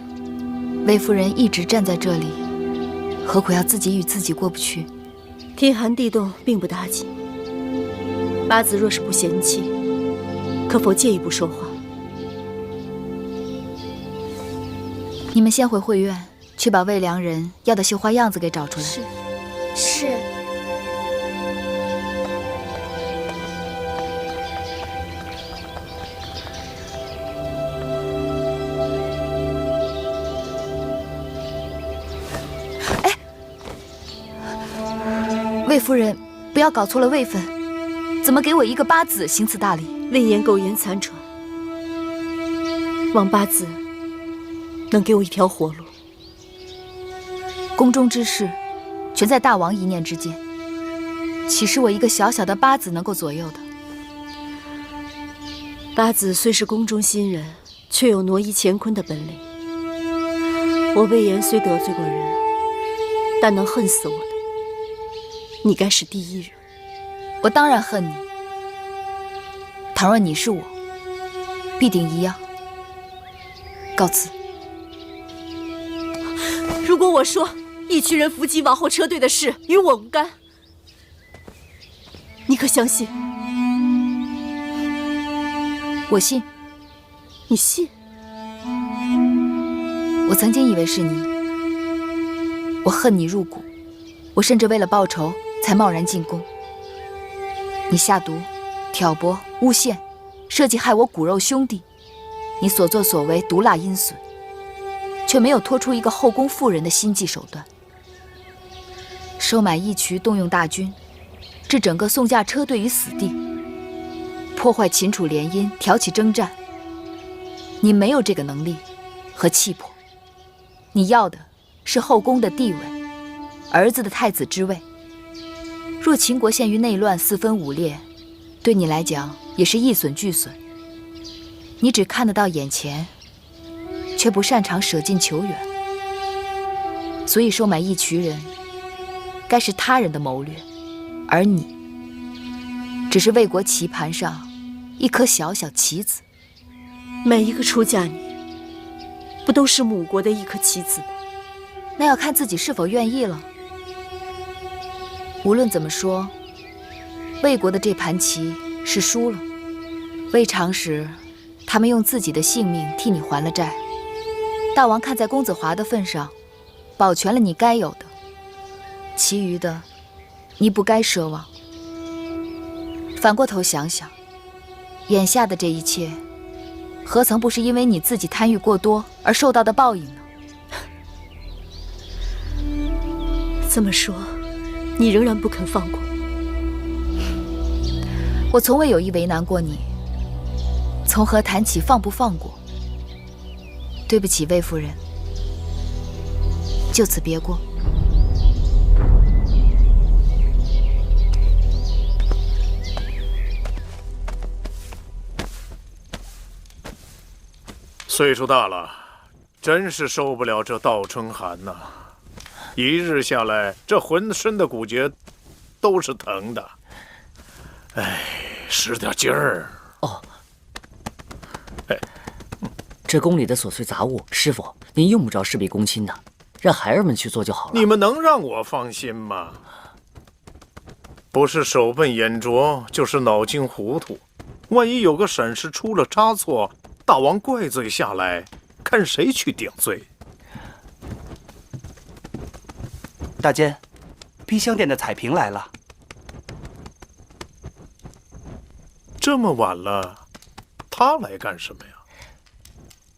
魏夫人一直站在这里，何苦要自己与自己过不去？天寒地冻，并不打紧。八子若是不嫌弃，可否借一步说话？你们先回会院，去把魏良人要的绣花样子给找出来。是。魏夫人，不要搞错了位分，怎么给我一个八子行此大礼？魏延苟延残喘，望八子能给我一条活路。宫中之事，全在大王一念之间，岂是我一个小小的八子能够左右的？八子虽是宫中新人，却有挪移乾坤的本领。我魏延虽得罪过人，但能恨死我的，你该是第一人。我当然恨你。倘若你是我，必定一样。告辞。如果我说一群人伏击王后车队的事与我无干，你可相信？我信。你信？我曾经以为是你，我恨你入骨，我甚至为了报仇才贸然进宫。你下毒、挑拨、诬陷，设计害我骨肉兄弟，你所作所为毒辣阴损，却没有拖出一个后宫妇人的心计手段。收买义渠，动用大军，置整个宋驾车队于死地，破坏秦楚联姻，挑起征战。你没有这个能力和气魄，你要的是后宫的地位，儿子的太子之位。若秦国陷于内乱，四分五裂，对你来讲也是一损俱损。你只看得到眼前，却不擅长舍近求远，所以收买义渠人，该是他人的谋略，而你只是魏国棋盘上一颗小小棋子。每一个出嫁女，不都是母国的一颗棋子吗？那要看自己是否愿意了。无论怎么说，魏国的这盘棋是输了。魏长史他们用自己的性命替你还了债，大王看在公子华的份上，保全了你该有的，其余的你不该奢望。反过头想想，眼下的这一切，何曾不是因为你自己贪欲过多而受到的报应呢？这么说，你仍然不肯放过我？从未有意为难过你，从何谈起放不放过？对不起，魏夫人，就此别过。岁数大了，真是受不了这倒春寒呐！一日下来，这浑身的骨节都是疼的。哎，使点劲儿。哦，这宫里的琐碎杂物，师傅您用不着事必躬亲的，让孩儿们去做就好了。你们能让我放心吗？不是手笨眼拙，就是脑筋糊涂。万一有个闪失出了差错，大王怪罪下来，看谁去顶罪。大监，冰香殿的彩屏来了。这么晚了，他来干什么呀？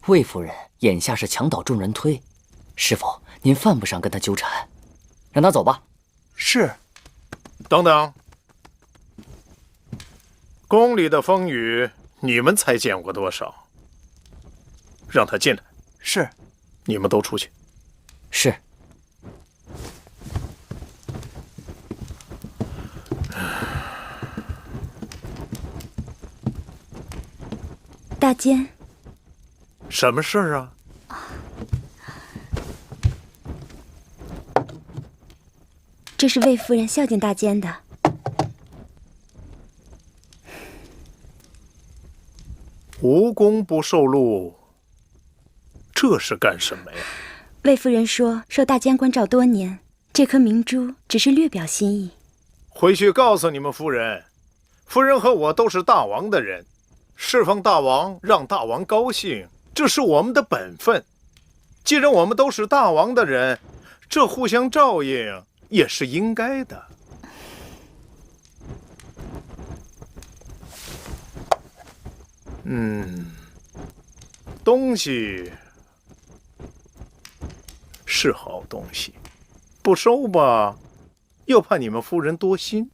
魏夫人眼下是墙倒众人推，师傅您犯不上跟他纠缠，让他走吧。是。等等，宫里的风雨，你们才见过多少？让他进来。是。你们都出去。是。大监，什么事儿啊？这是魏夫人孝敬大监的。无功不受禄，这是干什么呀？魏夫人说，受大监关照多年，这颗明珠只是略表心意。回去告诉你们夫人，夫人和我都是大王的人，侍奉大王，让大王高兴，这是我们的本分。既然我们都是大王的人，这互相照应也是应该的。东西是好东西，不收吧，又怕你们夫人多心，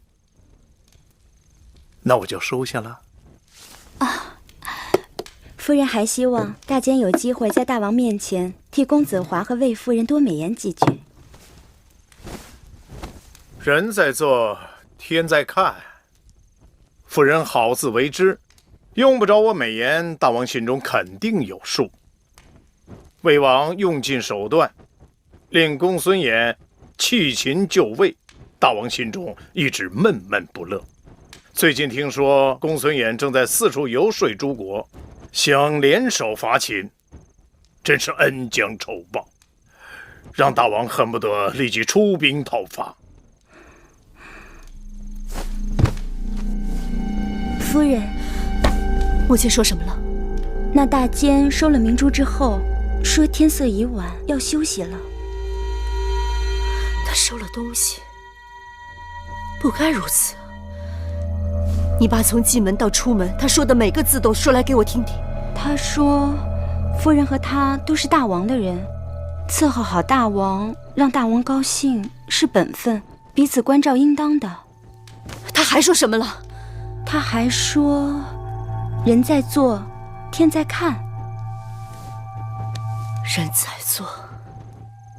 那我就收下了。夫人还希望大监有机会在大王面前替公子华和魏夫人多美言几句。人在做，天在看。夫人好自为之，用不着我美言，大王心中肯定有数。魏王用尽手段，令公孙衍弃秦就魏，大王心中一直闷闷不乐。最近听说公孙衍正在四处游说诸国，想联手伐秦，真是恩将仇报，让大王恨不得立即出兵讨伐。夫人，母亲说什么了？那大监收了明珠之后，说天色已晚，要休息了。他收了东西，不该如此。你爸从进门到出门，他说的每个字都说来给我听听。他说，夫人和他都是大王的人，伺候好大王，让大王高兴是本分，彼此关照应当的。他还说什么了？他还说，人在做，天在看。人在做，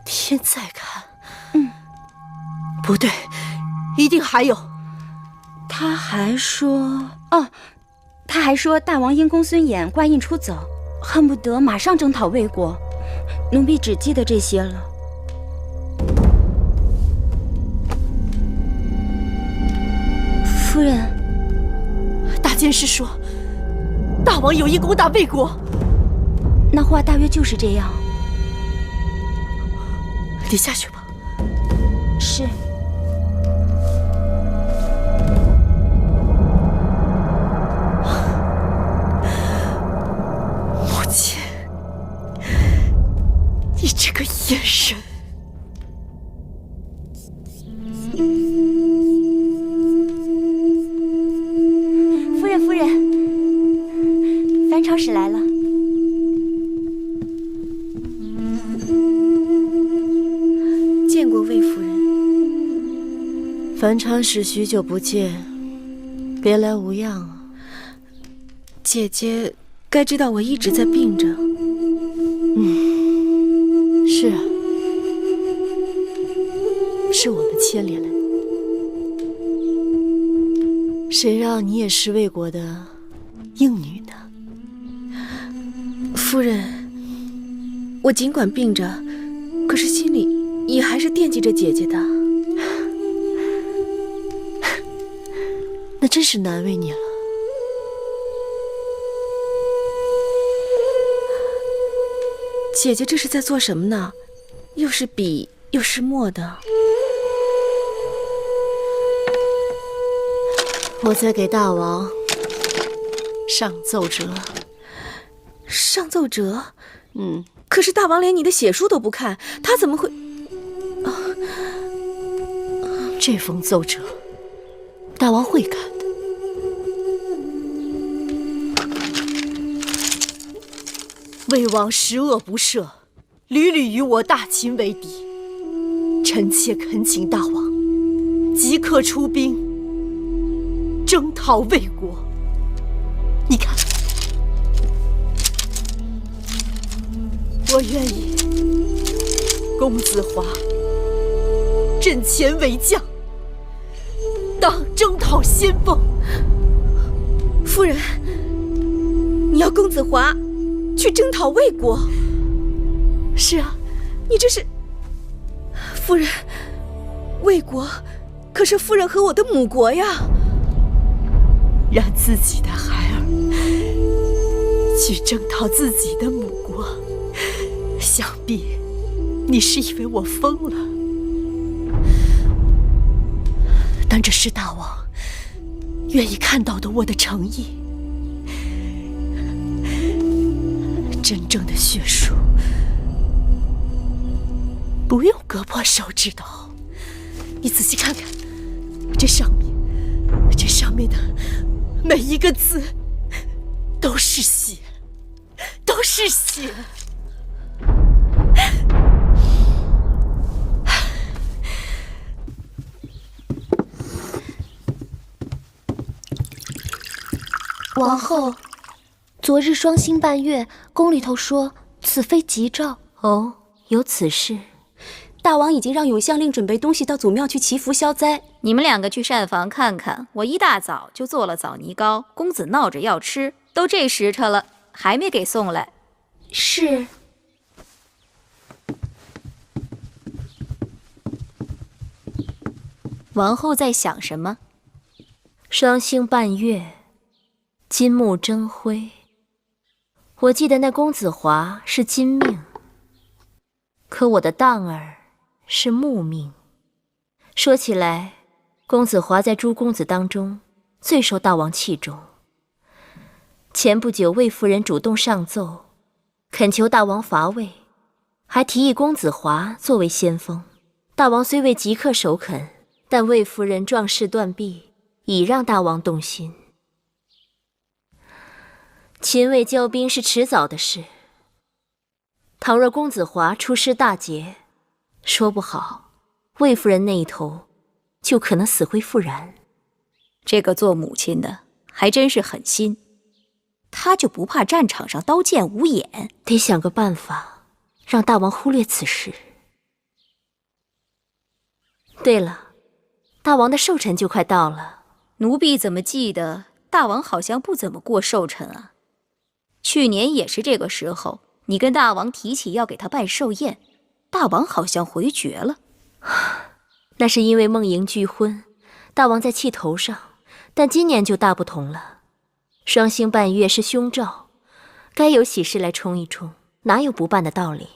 天在看。不对，一定还有。他还说，他还说大王因公孙衍挂印出走，恨不得马上征讨魏国，奴婢只记得这些了。夫人，大监事说，大王有意攻打魏国。那话大约就是这样。你下去吧。是。母亲，你这个眼神。夫人，樊朝使来了。见过魏夫人。樊长使许久不见，别来无恙啊。姐姐该知道我一直在病着。是啊，是我们牵连了你。谁让你也是魏国的应女呢？夫人，我尽管病着，可是心里也还是惦记着姐姐的。那真是难为你了。姐姐这是在做什么呢？又是笔又是墨的。我在给大王上奏折。上奏折？可是大王连你的写书都不看，他怎么会？这封奏折，大王会看的。魏王十恶不赦，屡屡与我大秦为敌。臣妾恳请大王即刻出兵，征讨魏国。你看，我愿意公子华阵前为将，当征讨先锋。夫人，你要公子华去征讨魏国？是啊，你这是……夫人，魏国可是夫人和我的母国呀。让自己的孩儿去征讨自己的母国，想必你是以为我疯了。但这是大王愿意看到的我的诚意。真正的血书不用割破手指头，你仔细看看，这上面的每一个字都是血，都是血。王后，昨日双星半月，宫里头说此非吉兆。哦，有此事。大王已经让永相令准备东西到祖庙去祈福消灾。你们两个去膳房看看，我一大早就做了枣泥糕，公子闹着要吃，都这时辰了，还没给送来。是。王后在想什么？双星半月，金木争辉。我记得那公子华是金命，可我的当儿是木命。说起来，公子华在诸公子当中最受大王器重。前不久魏夫人主动上奏，恳求大王伐魏，还提议公子华作为先锋。大王虽未即刻首肯，但魏夫人壮士断臂，已让大王动心。秦魏交兵是迟早的事，倘若公子华出师大捷，说不好魏夫人那一头就可能死灰复燃。这个做母亲的还真是狠心，她就不怕战场上刀剑无眼？得想个办法让大王忽略此事。对了，大王的寿辰就快到了，奴婢怎么记得大王好像不怎么过寿辰啊？去年也是这个时候，你跟大王提起要给他办寿宴，大王好像回绝了。那是因为梦莹拒婚，大王在气头上。但今年就大不同了，双星半月是凶兆，该有喜事来冲一冲，哪有不办的道理？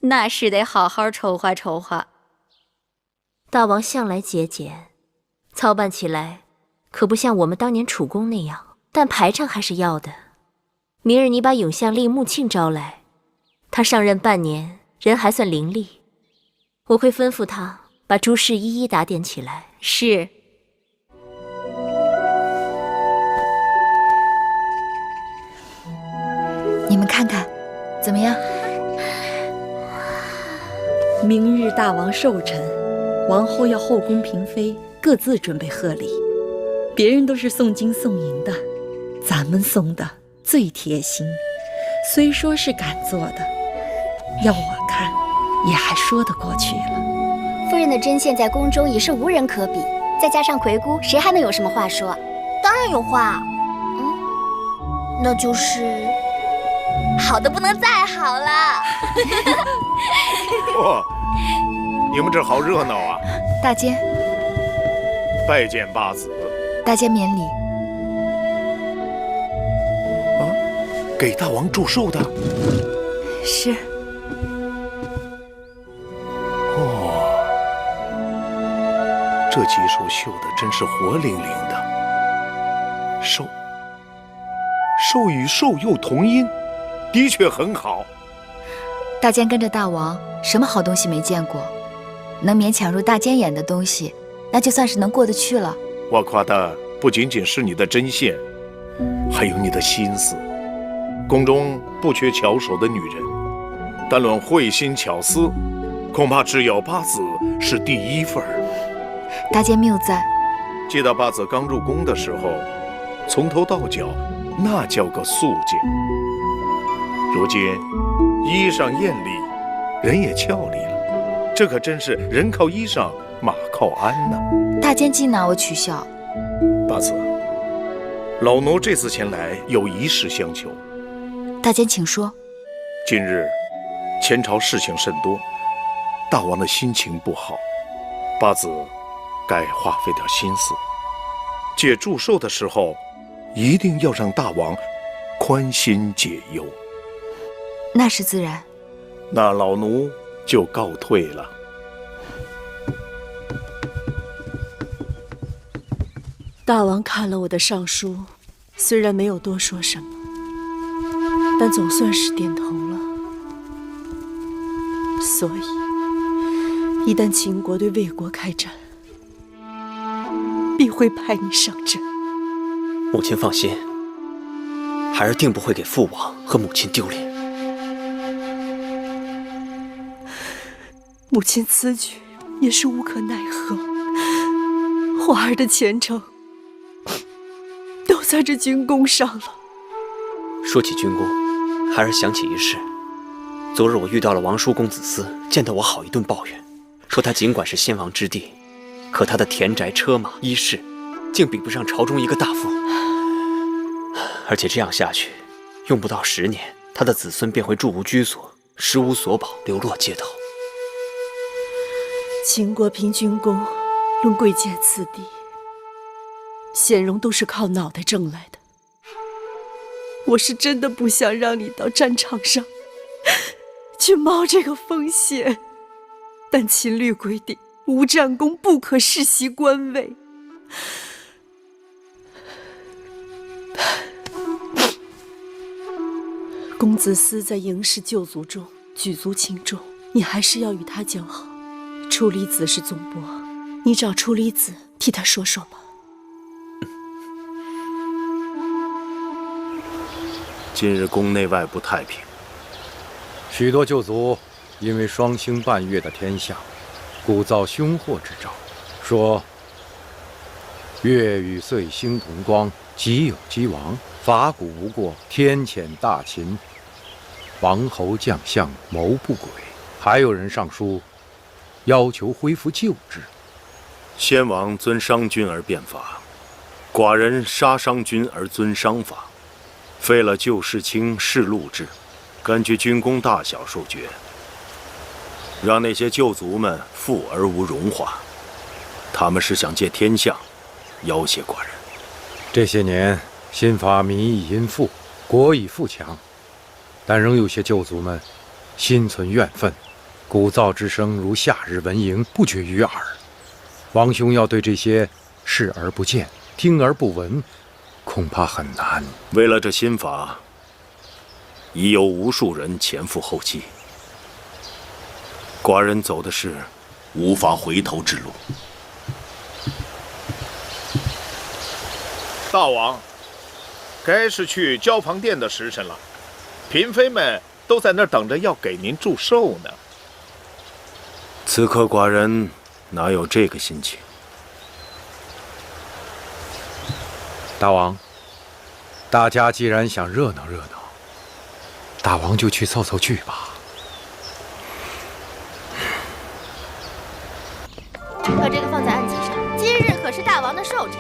那是得好好筹划筹划。大王向来节俭，操办起来可不像我们当年楚宫那样，但排场还是要的。明日你把永相令穆庆招来，他上任半年，人还算伶俐，我会吩咐他把诸事一一打点起来。是。你们看看，怎么样？明日大王寿辰，王后要后宫嫔妃各自准备贺礼。别人都是送金送银的，咱们送的最贴心。虽说是敢做的，要我看也还说得过去了。夫人的针线在宫中也是无人可比，再加上魁姑，谁还能有什么话说？当然有话，那就是好的不能再好了。哇，你们这好热闹啊！大监，拜见八子。大监免礼。啊，给大王祝寿的。是。这几手绣的真是活灵灵的，寿与寿又同音，的确很好。大监跟着大王，什么好东西没见过？能勉强入大监眼的东西，那就算是能过得去了。我夸的不仅仅是你的针线，还有你的心思。宫中不缺巧手的女人，但论慧心巧思，恐怕只有八子是第一份儿。大监谬赞。记得八子刚入宫的时候，从头到脚那叫个素净。如今衣裳艳丽，人也俏丽了，这可真是人靠衣裳，马靠鞍呐。大监既拿我取笑。八子，老奴这次前来有一事相求。大监请说。近日前朝事情甚多，大王的心情不好，八子该花费点心思，借祝寿的时候，一定要让大王宽心解忧。那是自然。那老奴就告退了。大王看了我的上书，虽然没有多说什么，但总算是点头了。所以，一旦秦国对魏国开战，必会派你上阵。母亲放心，孩儿定不会给父王和母亲丢脸。母亲此举也是无可奈何，华儿的前程都在这军功上了。说起军功，孩儿想起一事。昨日我遇到了王叔公子思，见得我好一顿抱怨，说他尽管是先王之弟，可他的田宅、车马、衣饰，竟比不上朝中一个大夫。而且这样下去，用不到10年，他的子孙便会住无居所，食无所饱，流落街头。秦国凭军功，论贵贱次第，显荣都是靠脑袋挣来的。我是真的不想让你到战场上去冒这个风险，但秦律规定，无战功不可世袭官位。公子思在嬴氏旧族中举足轻重，你还是要与他交好。处离子是总拨，你找处离子替他说说吧。今日宫内外不太平，许多旧族因为双星半月的天象，故造凶祸之兆，说月与岁星同光，己有姬王，法古无过，天谴大秦，王侯将相谋不轨。还有人上书要求恢复旧制。先王尊商君而变法，寡人杀商君而尊商法，废了旧世卿世禄制，根据军功大小授爵，让那些旧族们富而无荣华。他们是想借天下要挟寡人。这些年，新法民已殷富，国已富强，但仍有些旧族们心存怨愤，鼓噪之声如夏日蚊蝇，不绝于耳。王兄要对这些视而不见、听而不闻，恐怕很难。为了这新法，已有无数人前赴后继。寡人走的是无法回头之路。大王，该是去交房殿的时辰了，嫔妃们都在那儿等着要给您祝寿呢。此刻寡人哪有这个心情？大王，大家既然想热闹热闹，大王就去凑凑去吧。把这个放在案几上，今日可是大王的寿辰，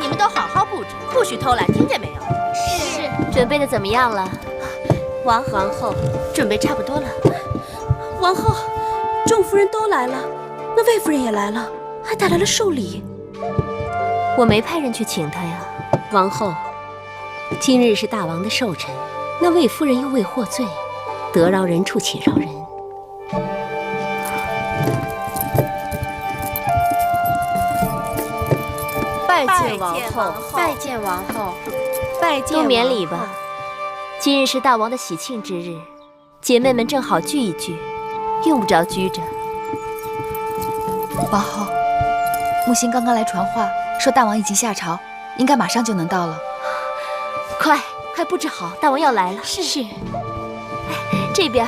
你们都好好布置，不许偷懒，听见没有？是。准备的怎么样了？王后准备差不多了。王后，众夫人都来了，那魏夫人也来了，还带来了寿礼。我没派人去请她呀。王后，今日是大王的寿辰，那魏夫人又未获罪，得饶人处且饶人。拜见王后，拜见王后，拜见。都免礼吧。今日是大王的喜庆之日，姐妹们正好聚一聚，用不着拘着。王后，木星刚刚来传话，说大王已经下朝，应该马上就能到了。快布置好，大王要来了。是。这边。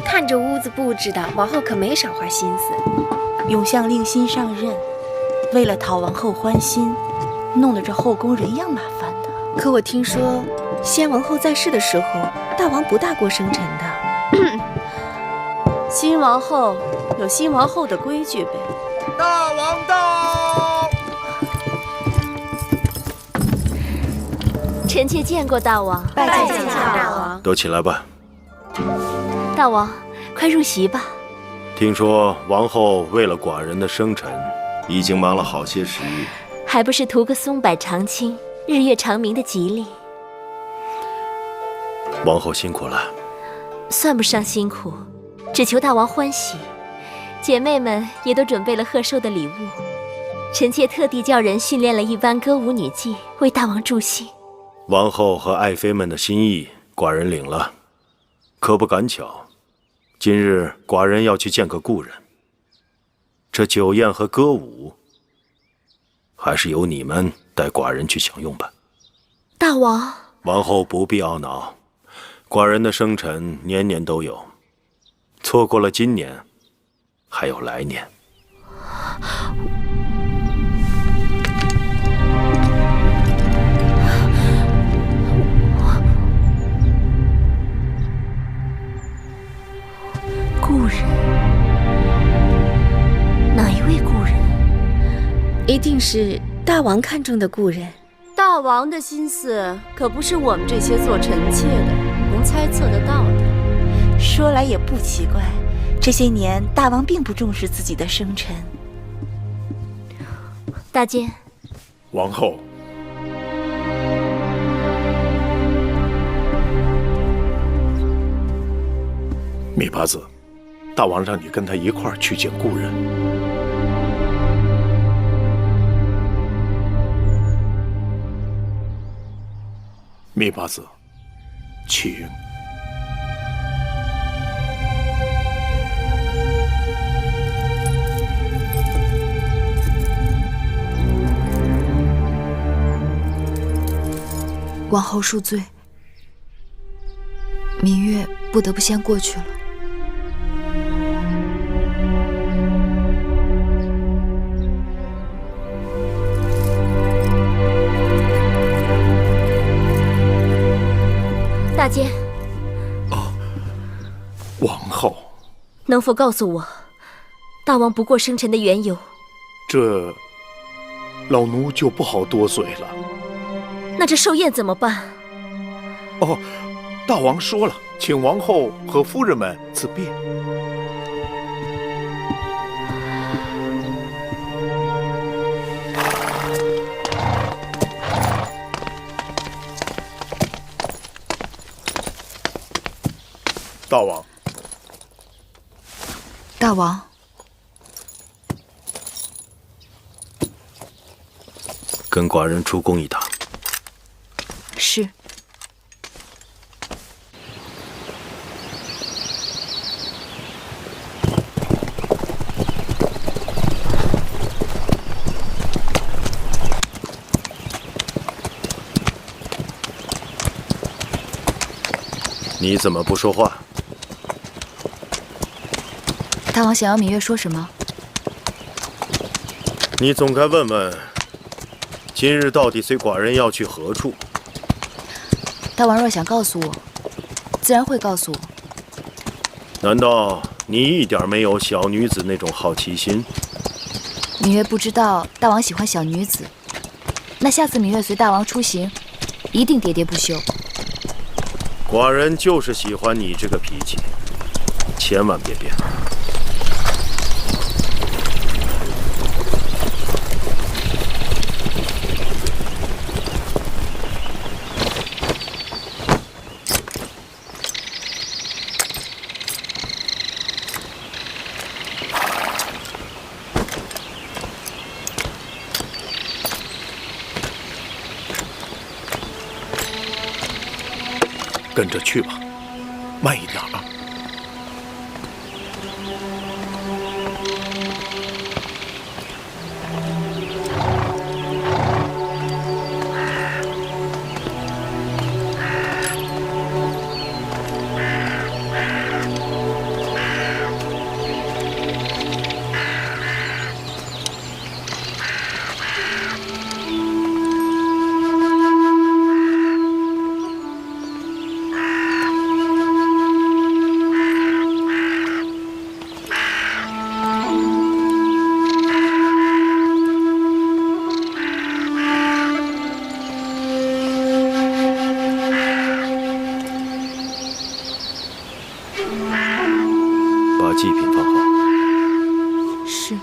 看着屋子布置的，王后可没少花心思。永相令新上任，为了讨王后欢心，弄得这后宫人仰马翻的。可我听说，先王后在世的时候，大王不大过生辰的。新王后有新王后的规矩呗。大王到！臣妾见过大王。拜见大王。都起来吧。大王，快入席吧。听说王后为了寡人的生辰，已经忙了好些时日，还不是图个松柏长青、日月长明的吉利。王后辛苦了。算不上辛苦，只求大王欢喜。姐妹们也都准备了贺寿的礼物，臣妾特地叫人训练了一班歌舞女伎，为大王助兴。王后和爱妃们的心意，寡人领了。可不赶巧，今日寡人要去见个故人。这酒宴和歌舞，还是由你们带寡人去享用吧。大王，王后不必懊恼，寡人的生辰年年都有，错过了今年，还有来年。故人？哪一位故人？一定是大王看中的故人。大王的心思可不是我们这些做臣妾的能猜测得到的。说来也不奇怪，这些年大王并不重视自己的生辰。大监，王后，米八子，大王让你跟他一块儿去见故人。米八子，请。王后恕罪，芈月不得不先过去了。大监，王后，能否告诉我，大王不过生辰的缘由？这老奴就不好多嘴了。那这寿宴怎么办？哦，大王说了，请王后和夫人们自便。大王，大王，跟寡人出宫一趟。是。你怎么不说话？大王想要芈月说什么？你总该问问，今日到底随寡人要去何处？大王若想告诉我，自然会告诉我。难道你一点没有小女子那种好奇心？芈月不知道大王喜欢小女子，那下次芈月随大王出行，一定喋喋不休。寡人就是喜欢你这个脾气，千万别变。跟着去吧，慢一点啊。祭品放好。是。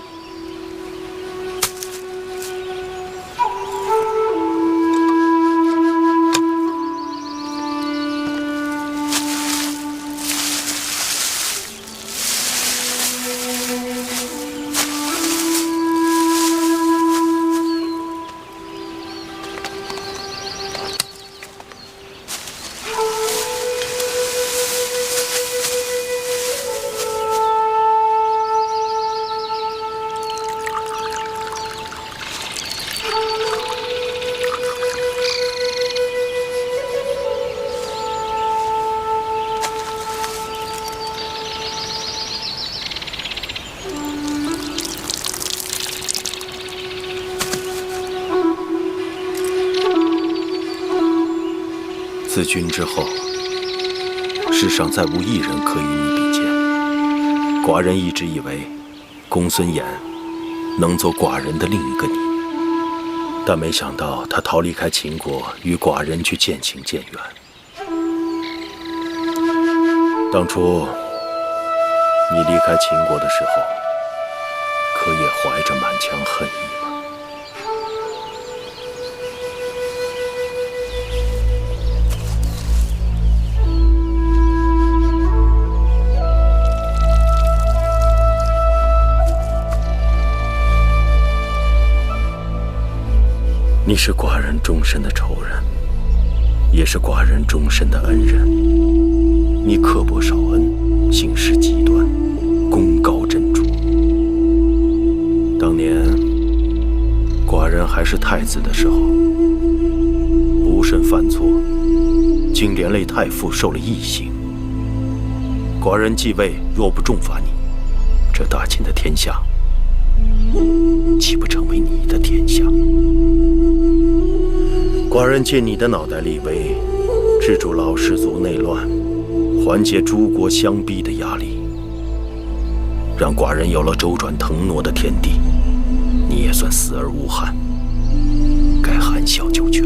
自君之后，世上再无一人可与你比肩。寡人一直以为，公孙衍能做寡人的另一个你，但没想到他逃离开秦国，与寡人去渐行渐远。当初你离开秦国的时候，可也怀着满腔恨意。你是寡人终身的仇人，也是寡人终身的恩人。你刻薄少恩，行事极端，功高震主。当年寡人还是太子的时候，不慎犯错，竟连累太傅受了异刑。寡人继位，若不重罚你，这大秦的天下岂不成为你的天下？寡人借你的脑袋立威，制住老氏族内乱，缓解诸国相逼的压力，让寡人有了周转腾挪的天地，你也算死而无憾，该含笑九泉。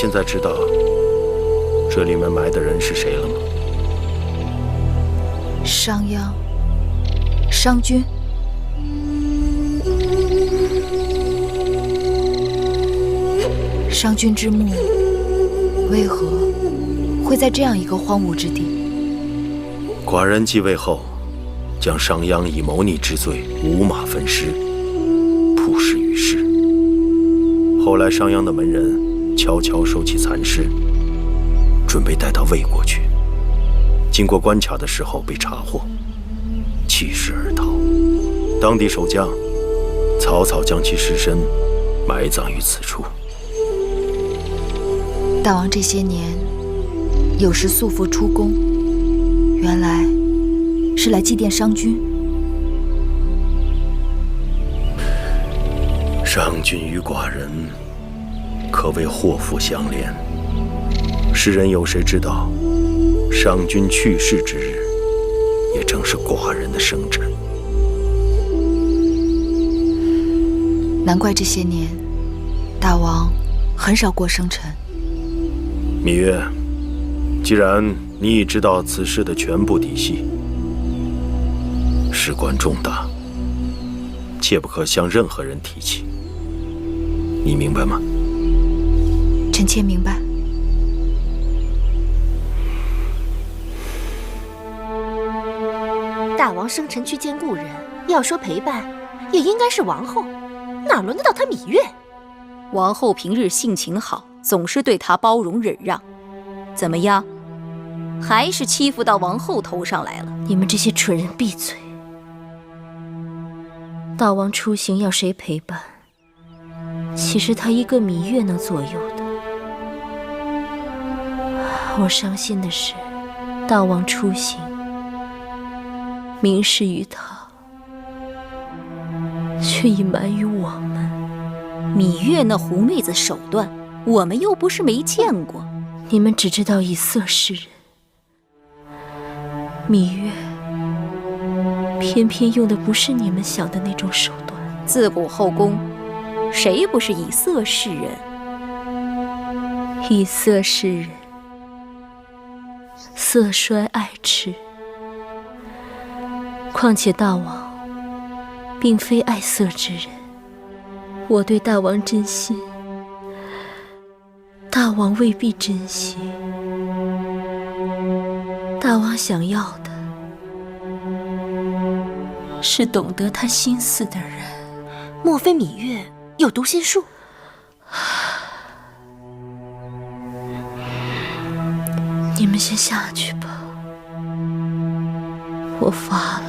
现在知道这里面埋的人是谁了吗？商鞅，商君。商君之墓为何会在这样一个荒芜之地？寡人继位后，将商鞅以谋逆之罪五马分尸，曝尸于世。后来商鞅的门人悄悄收起残尸，准备带到魏国去。经过关卡的时候被查获，弃尸而逃。当地守将草草将其尸身埋葬于此处。大王这些年有时素服出宫，原来是来祭奠商君。商君与寡人可谓祸福相连。世人有谁知道，商君去世之日，也正是寡人的生辰。难怪这些年大王很少过生辰。芈月，既然你已知道此事的全部底细，事关重大，切不可向任何人提起。你明白吗？臣妾明白。大王生辰去见故人，要说陪伴，也应该是王后，哪轮得到他芈月？王后平日性情好，总是对他包容忍让，怎么样？还是欺负到王后头上来了？你们这些蠢人闭嘴！大王出行要谁陪伴？岂是他一个芈月能左右的？我伤心的是，大王出行，明示于他，却隐瞒于我们。芈月那狐妹子手段，我们又不是没见过。你们只知道以色示人，芈月偏偏用的不是你们想的那种手段。自古后宫，谁不是以色示人？以色示人，色衰爱弛。况且大王并非爱色之人，我对大王真心，大王未必珍惜。大王想要的是懂得他心思的人。莫非芈月有读心术？你们先下去吧，我乏了。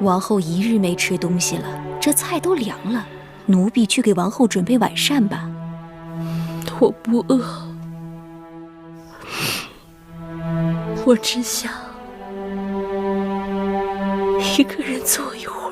王后一日没吃东西了，这菜都凉了，奴婢去给王后准备晚膳吧。我不饿，我只想一个人坐一会儿。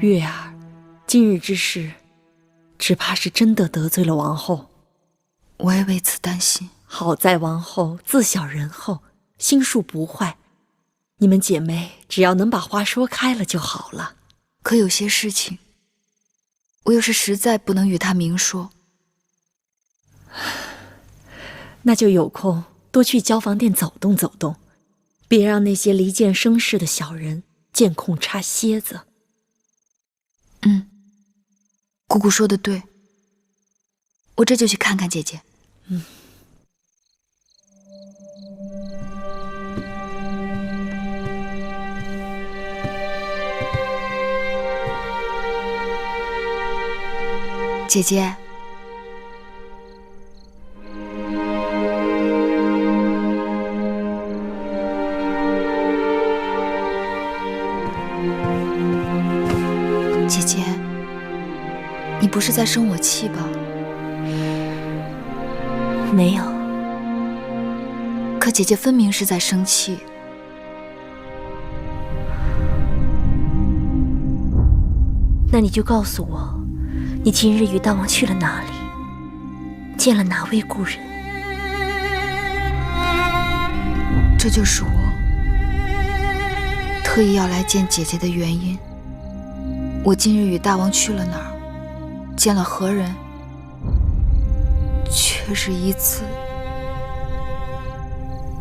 月儿，今日之事，只怕是真的得罪了王后。我也为此担心。好在王后自小仁厚，心术不坏，你们姐妹只要能把话说开了就好了。可有些事情，我又是实在不能与她明说。那就有空多去交房店走动走动，别让那些离间生事的小人见空插蝎子。姑姑说的对，我这就去看看姐姐。姐姐，姐姐，你不是在生我气吧？没有。可姐姐分明是在生气。那你就告诉我，你今日与大王去了哪里，见了哪位故人？这就是我特意要来见姐姐的原因。我今日与大王去了哪儿，见了何人，却是一字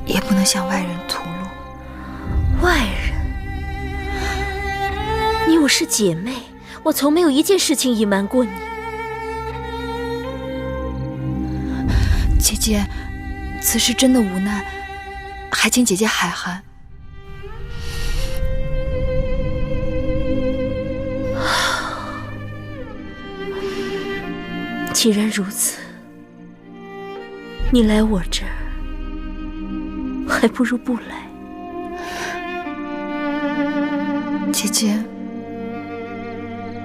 也不能向外人吐露。外人？你我是姐妹，我从没有一件事情隐瞒过你。姐姐，此事真的无奈，还请姐姐海涵。既然如此，你来我这儿，还不如不来。姐姐，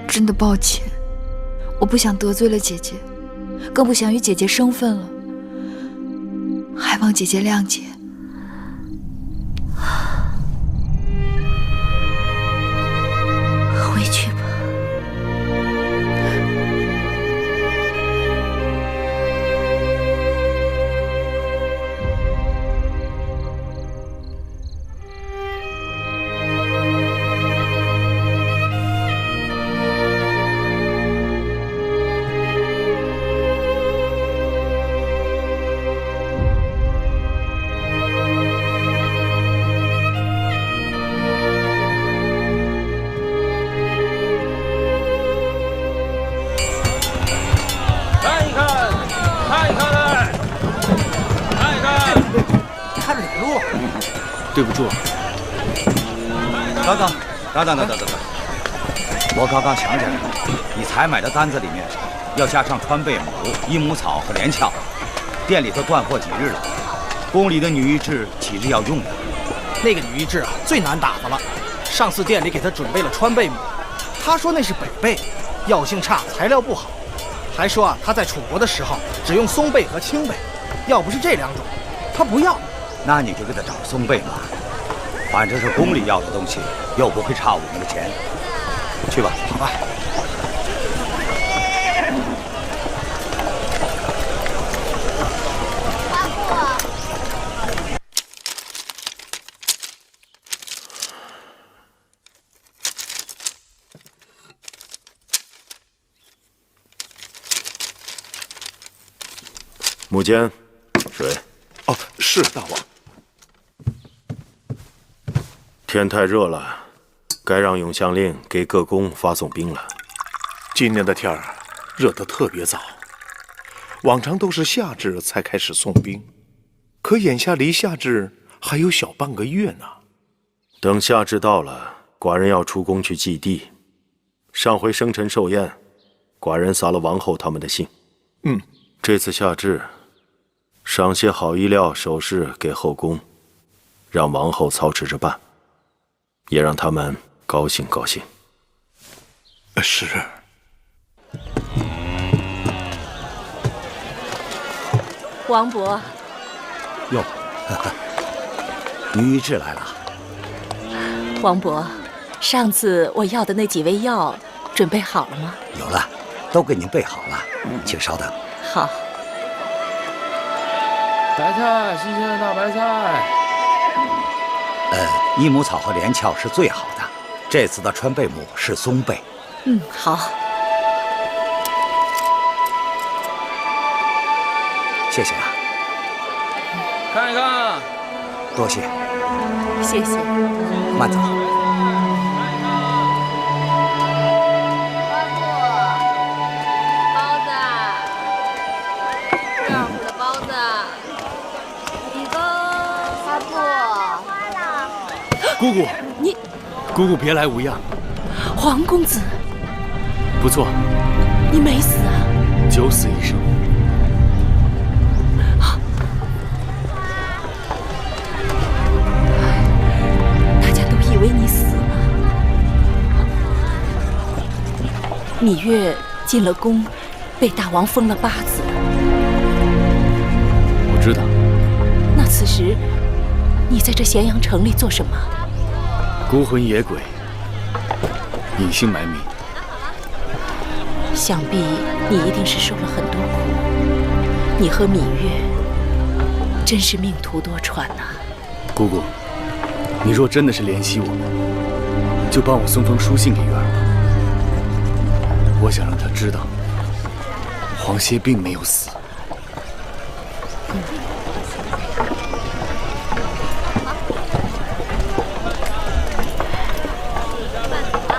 真的抱歉，我不想得罪了姐姐，更不想与姐姐生分了，还望姐姐谅解。回去吧。对不住。等，我刚刚想起来了，你采买的单子里面要加上川贝母、益母草和连翘，店里头断货几日了，宫里的女医治几日要用的。那个女医治啊，最难打发了。上次店里给她准备了川贝母，她说那是北贝，药性差，材料不好，还说啊，她在楚国的时候只用松贝和青贝，要不是这两种，她不要。那你就给他找松贝嘛，反正是宫里要的东西，又不会差我们的钱。去吧，好吧。母监，水。哦，是大王。天太热了，该让永相令给各宫发送兵了。今年的天儿热得特别早，往常都是夏至才开始送兵，可眼下离夏至还有小半个月呢。等夏至到了，寡人要出宫去祭地。上回生辰寿宴，寡人撒了王后他们的信。这次夏至，赏些好衣料、首饰给后宫，让王后操持着办，也让他们高兴高兴。是。王伯。哟，女医治来了。王伯，上次我要的那几味药准备好了吗？有了，都给您备好了，请稍等。好。白菜，新鲜的大白菜。益母草和连翘是最好的，这次的川贝母是松贝。好。谢谢啊。看一看。多谢。谢谢。慢走。姑姑，你，姑姑别来无恙。黄公子，不错，你没死啊？九死一生。大家都以为你死了。芈月进了宫，被大王封了八子。我知道。那此时你在这咸阳城里做什么？孤魂野鬼，隐姓埋名。想必你一定是受了很多苦。你和芈月真是命途多舛呐。姑姑，你若真的是怜惜我们，就帮我送封书信给月儿吧。我想让她知道，黄歇并没有死。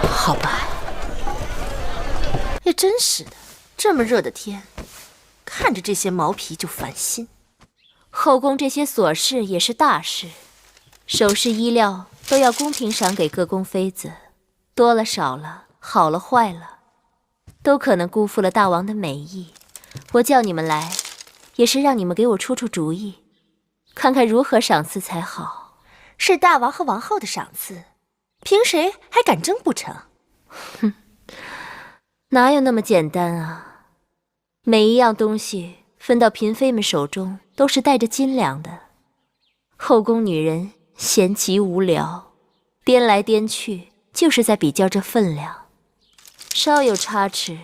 好吧。也真是的，这么热的天，看着这些毛皮就烦心。后宫这些琐事也是大事，首饰衣料都要公平赏给各宫妃子，多了少了，好了坏了，都可能辜负了大王的美意。我叫你们来，也是让你们给我出出主意，看看如何赏赐才好。是大王和王后的赏赐，凭谁还敢争不成？哼，哪有那么简单啊！每一样东西分到嫔妃们手中，都是带着斤两的。后宫女人闲极无聊，颠来颠去，就是在比较这分量。稍有差池，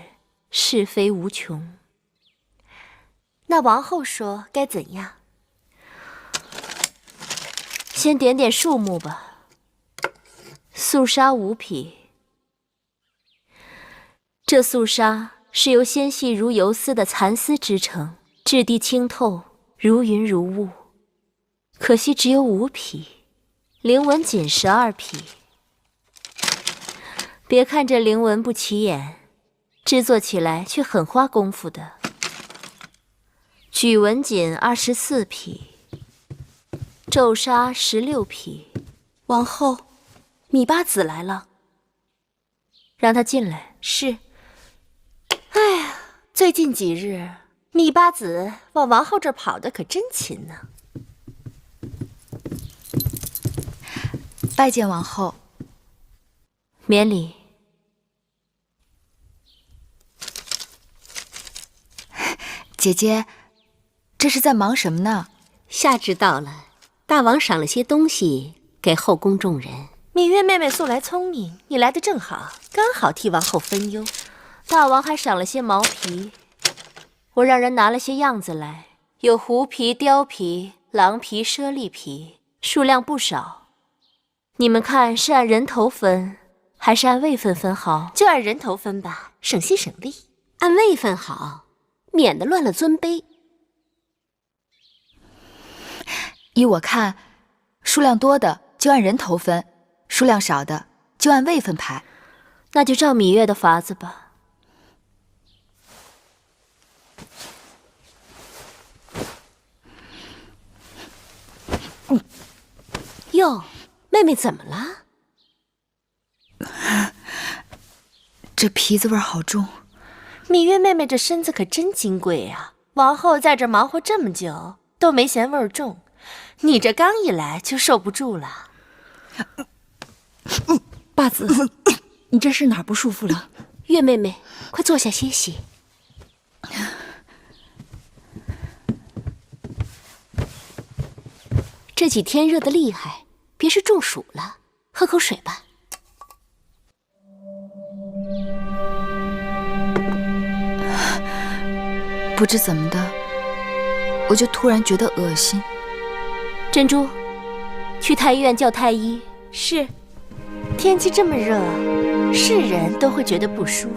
是非无穷。那王后说该怎样？先点点数目吧。素纱5匹，这素纱是由纤细如游丝的蚕丝织成，质地清透，如云如雾。可惜只有5匹，绫纹仅12匹。别看这绫纹不起眼，制作起来却很花功夫的。举纹锦24匹，皱纱16匹。王后，芈八子来了，让她进来。是。哎呀，最近几日，芈八子往王后这儿跑的可真勤呢。拜见王后。免礼。姐姐，这是在忙什么呢？夏至到了，大王赏了些东西给后宫众人。芈月妹妹素来聪明，你来的正好，刚好替王后分忧。大王还赏了些毛皮，我让人拿了些样子来，有狐皮、貂皮、狼皮、猞猁皮，数量不少。你们看是按人头分，还是按位分分好？就按人头分吧，省心省力。按位分好，免得乱了尊卑。依我看，数量多的就按人头分，数量少的就按位分排。那就照芈月的法子吧。哟，妹妹怎么了？这皮子味好重。芈月妹妹这身子可真金贵啊！王后在这忙活这么久，都没嫌味儿重，你这刚一来就受不住了。八子，你这是哪儿不舒服了？月妹妹，快坐下歇息。这几天热得厉害，别是中暑了，喝口水吧。不知怎么的，我就突然觉得恶心。珍珠，去太医院叫太医。是。天气这么热，是人都会觉得不舒服。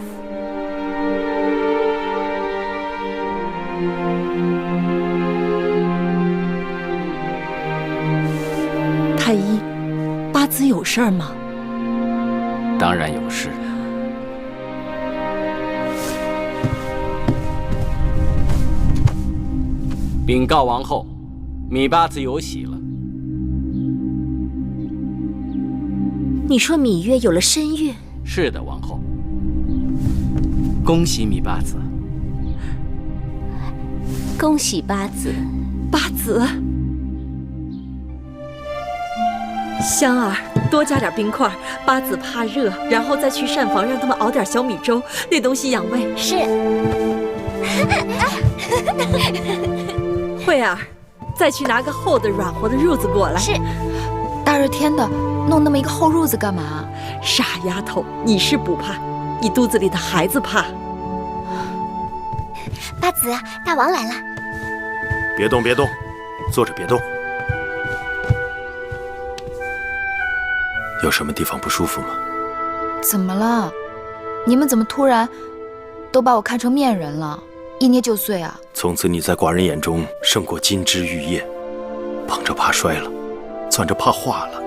太医，八子有事儿吗？当然有事。禀告王后，芈八子有喜了。你说芈月有了身孕？是的，王后。恭喜芈八子。恭喜八子。八子。香儿，多加点冰块。八子怕热，然后再去膳房让他们熬点小米粥，那东西养胃。是。慧儿，再去拿个厚的软和的褥子过来。是。大热天的，弄那么一个厚褥子干嘛？傻丫头，你是不怕，你肚子里的孩子怕。八子，大王来了。别动，别动，坐着别动。有什么地方不舒服吗？怎么了？你们怎么突然都把我看成面人了？一捏就碎啊！从此你在寡人眼中胜过金枝玉叶，捧着怕摔了，攥着怕化了。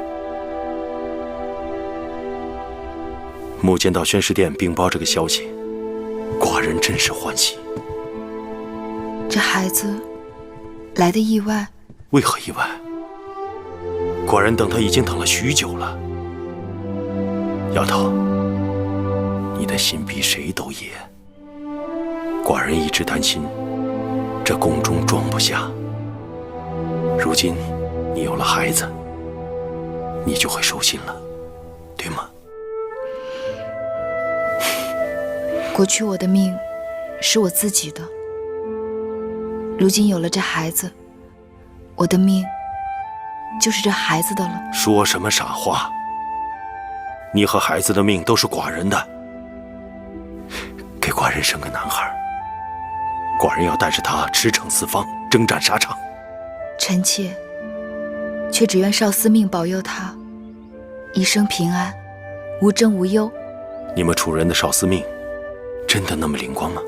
木见到宣师殿禀报这个消息，寡人真是欢喜。这孩子来的意外？为何意外？寡人等他已经等了许久了。丫头，你的心比谁都野。寡人一直担心这宫中装不下，如今你有了孩子，你就会收心了，对吗？过去我的命是我自己的，如今有了这孩子，我的命就是这孩子的了。说什么傻话！你和孩子的命都是寡人的，给寡人生个男孩，寡人要带着他驰骋四方，征战沙场。臣妾却只愿少司命保佑他一生平安，无争无忧。你们楚人的少司命真的那么灵光吗？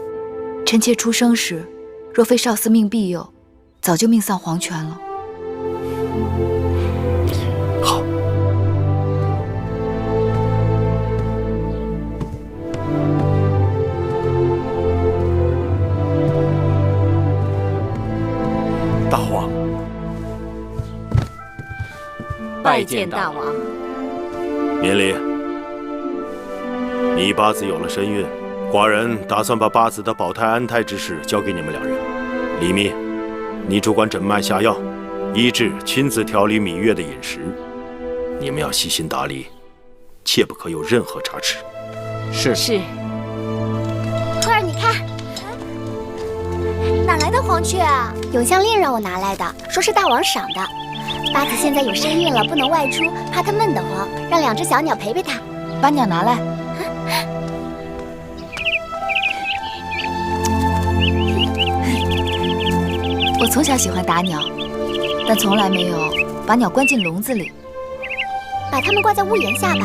臣妾出生时，若非少司命庇佑，早就命丧黄泉了。好。大王，拜见大王。免礼。你八子有了身孕，寡人打算把八子的保胎安胎之事交给你们两人。李密，你主管诊脉下药，医治亲自调理芈月的饮食。你们要细心打理，切不可有任何差池。是。慧儿，你看，哪来的黄雀啊？永香令让我拿来的，说是大王赏的。八子现在有身孕了，不能外出，怕它闷得慌，让两只小鸟陪陪它。把鸟拿来。我从小喜欢打鸟，但从来没有把鸟关进笼子里。把它们挂在屋檐下吧，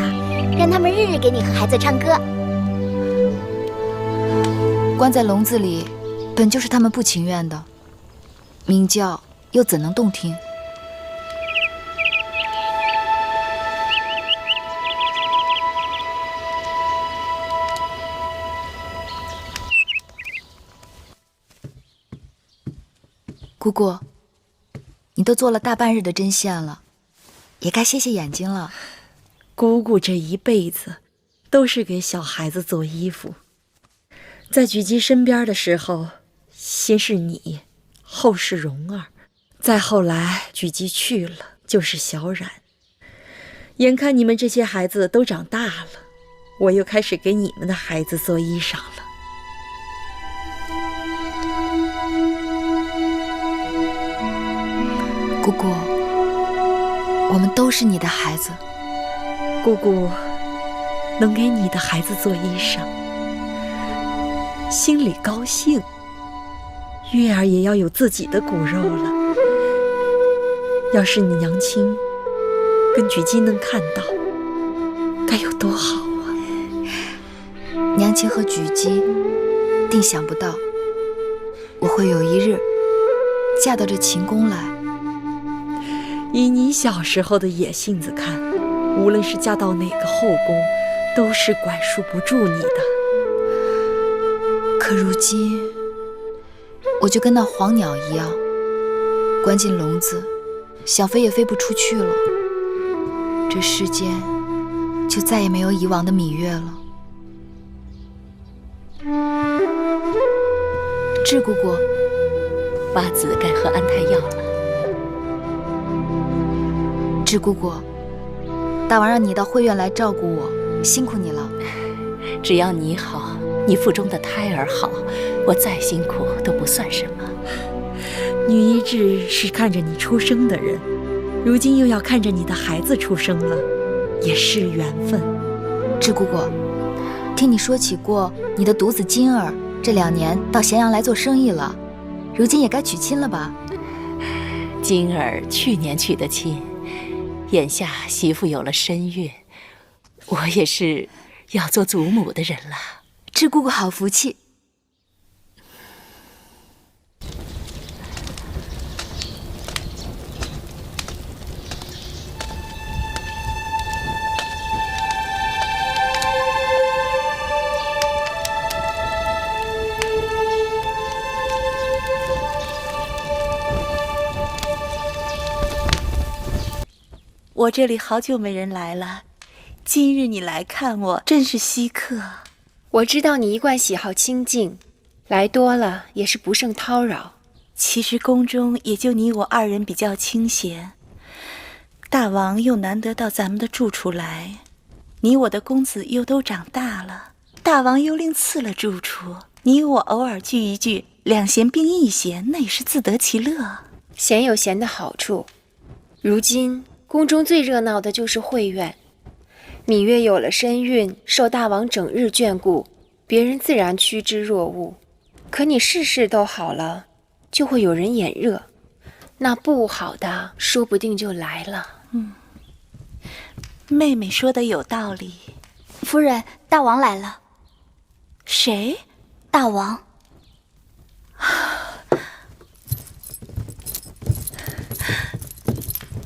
让它们日日给你和孩子唱歌。关在笼子里，本就是他们不情愿的，鸣叫又怎能动听？姑姑，你都做了大半日的针线了，也该歇歇眼睛了。姑姑这一辈子都是给小孩子做衣服，在举姬身边的时候，先是你，后是蓉儿，再后来举姬去了，就是小冉。眼看你们这些孩子都长大了，我又开始给你们的孩子做衣裳了。姑姑，我们都是你的孩子。姑姑能给你的孩子做衣裳，心里高兴。月儿也要有自己的骨肉了。要是你娘亲跟举姬能看到，该有多好啊！娘亲和举姬定想不到，我会有一日嫁到这秦宫来。以你小时候的野性子看，无论是嫁到哪个后宫，都是管束不住你的。可如今，我就跟那黄鸟一样，关进笼子，想飞也飞不出去了。这世间就再也没有以往的芈月了。智姑姑，八子该喝安胎药了。智姑姑，大王让你到会院来照顾我，辛苦你了。只要你好，你腹中的胎儿好，我再辛苦都不算什么。女医治是看着你出生的人，如今又要看着你的孩子出生了，也是缘分。智姑姑，听你说起过你的独子金儿这2年到咸阳来做生意了，如今也该娶亲了吧？金儿去年娶的亲，眼下媳妇有了身孕，我也是要做祖母的人了。智姑姑好福气。我这里好久没人来了，今日你来看我，真是稀客。我知道你一贯喜好清静，来多了也是不胜叨扰。其实宫中也就你我2人比较清闲，大王又难得到咱们的住处来，你我的公子又都长大了，大王又另赐了住处，你我偶尔聚一聚，两闲并一闲，那也是自得其乐。闲有闲的好处，如今宫中最热闹的就是会院。芈月有了身孕，受大王整日眷顾，别人自然趋之若鹜。可你事事都好了，就会有人眼热，那不好的说不定就来了。妹妹说的有道理。夫人，大王来了。谁？大王。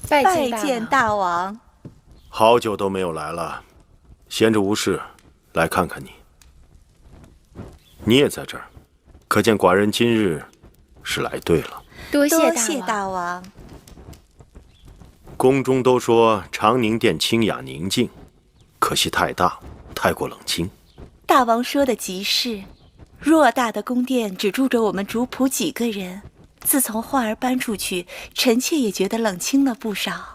拜见大王。好久都没有来了，闲着无事，来看看你。你也在这儿，可见寡人今日是来对了。多谢大王。宫中都说长宁殿清雅宁静，可惜太大，太过冷清。大王说的极是，偌大的宫殿只住着我们主仆几个人，自从焕儿搬出去，臣妾也觉得冷清了不少。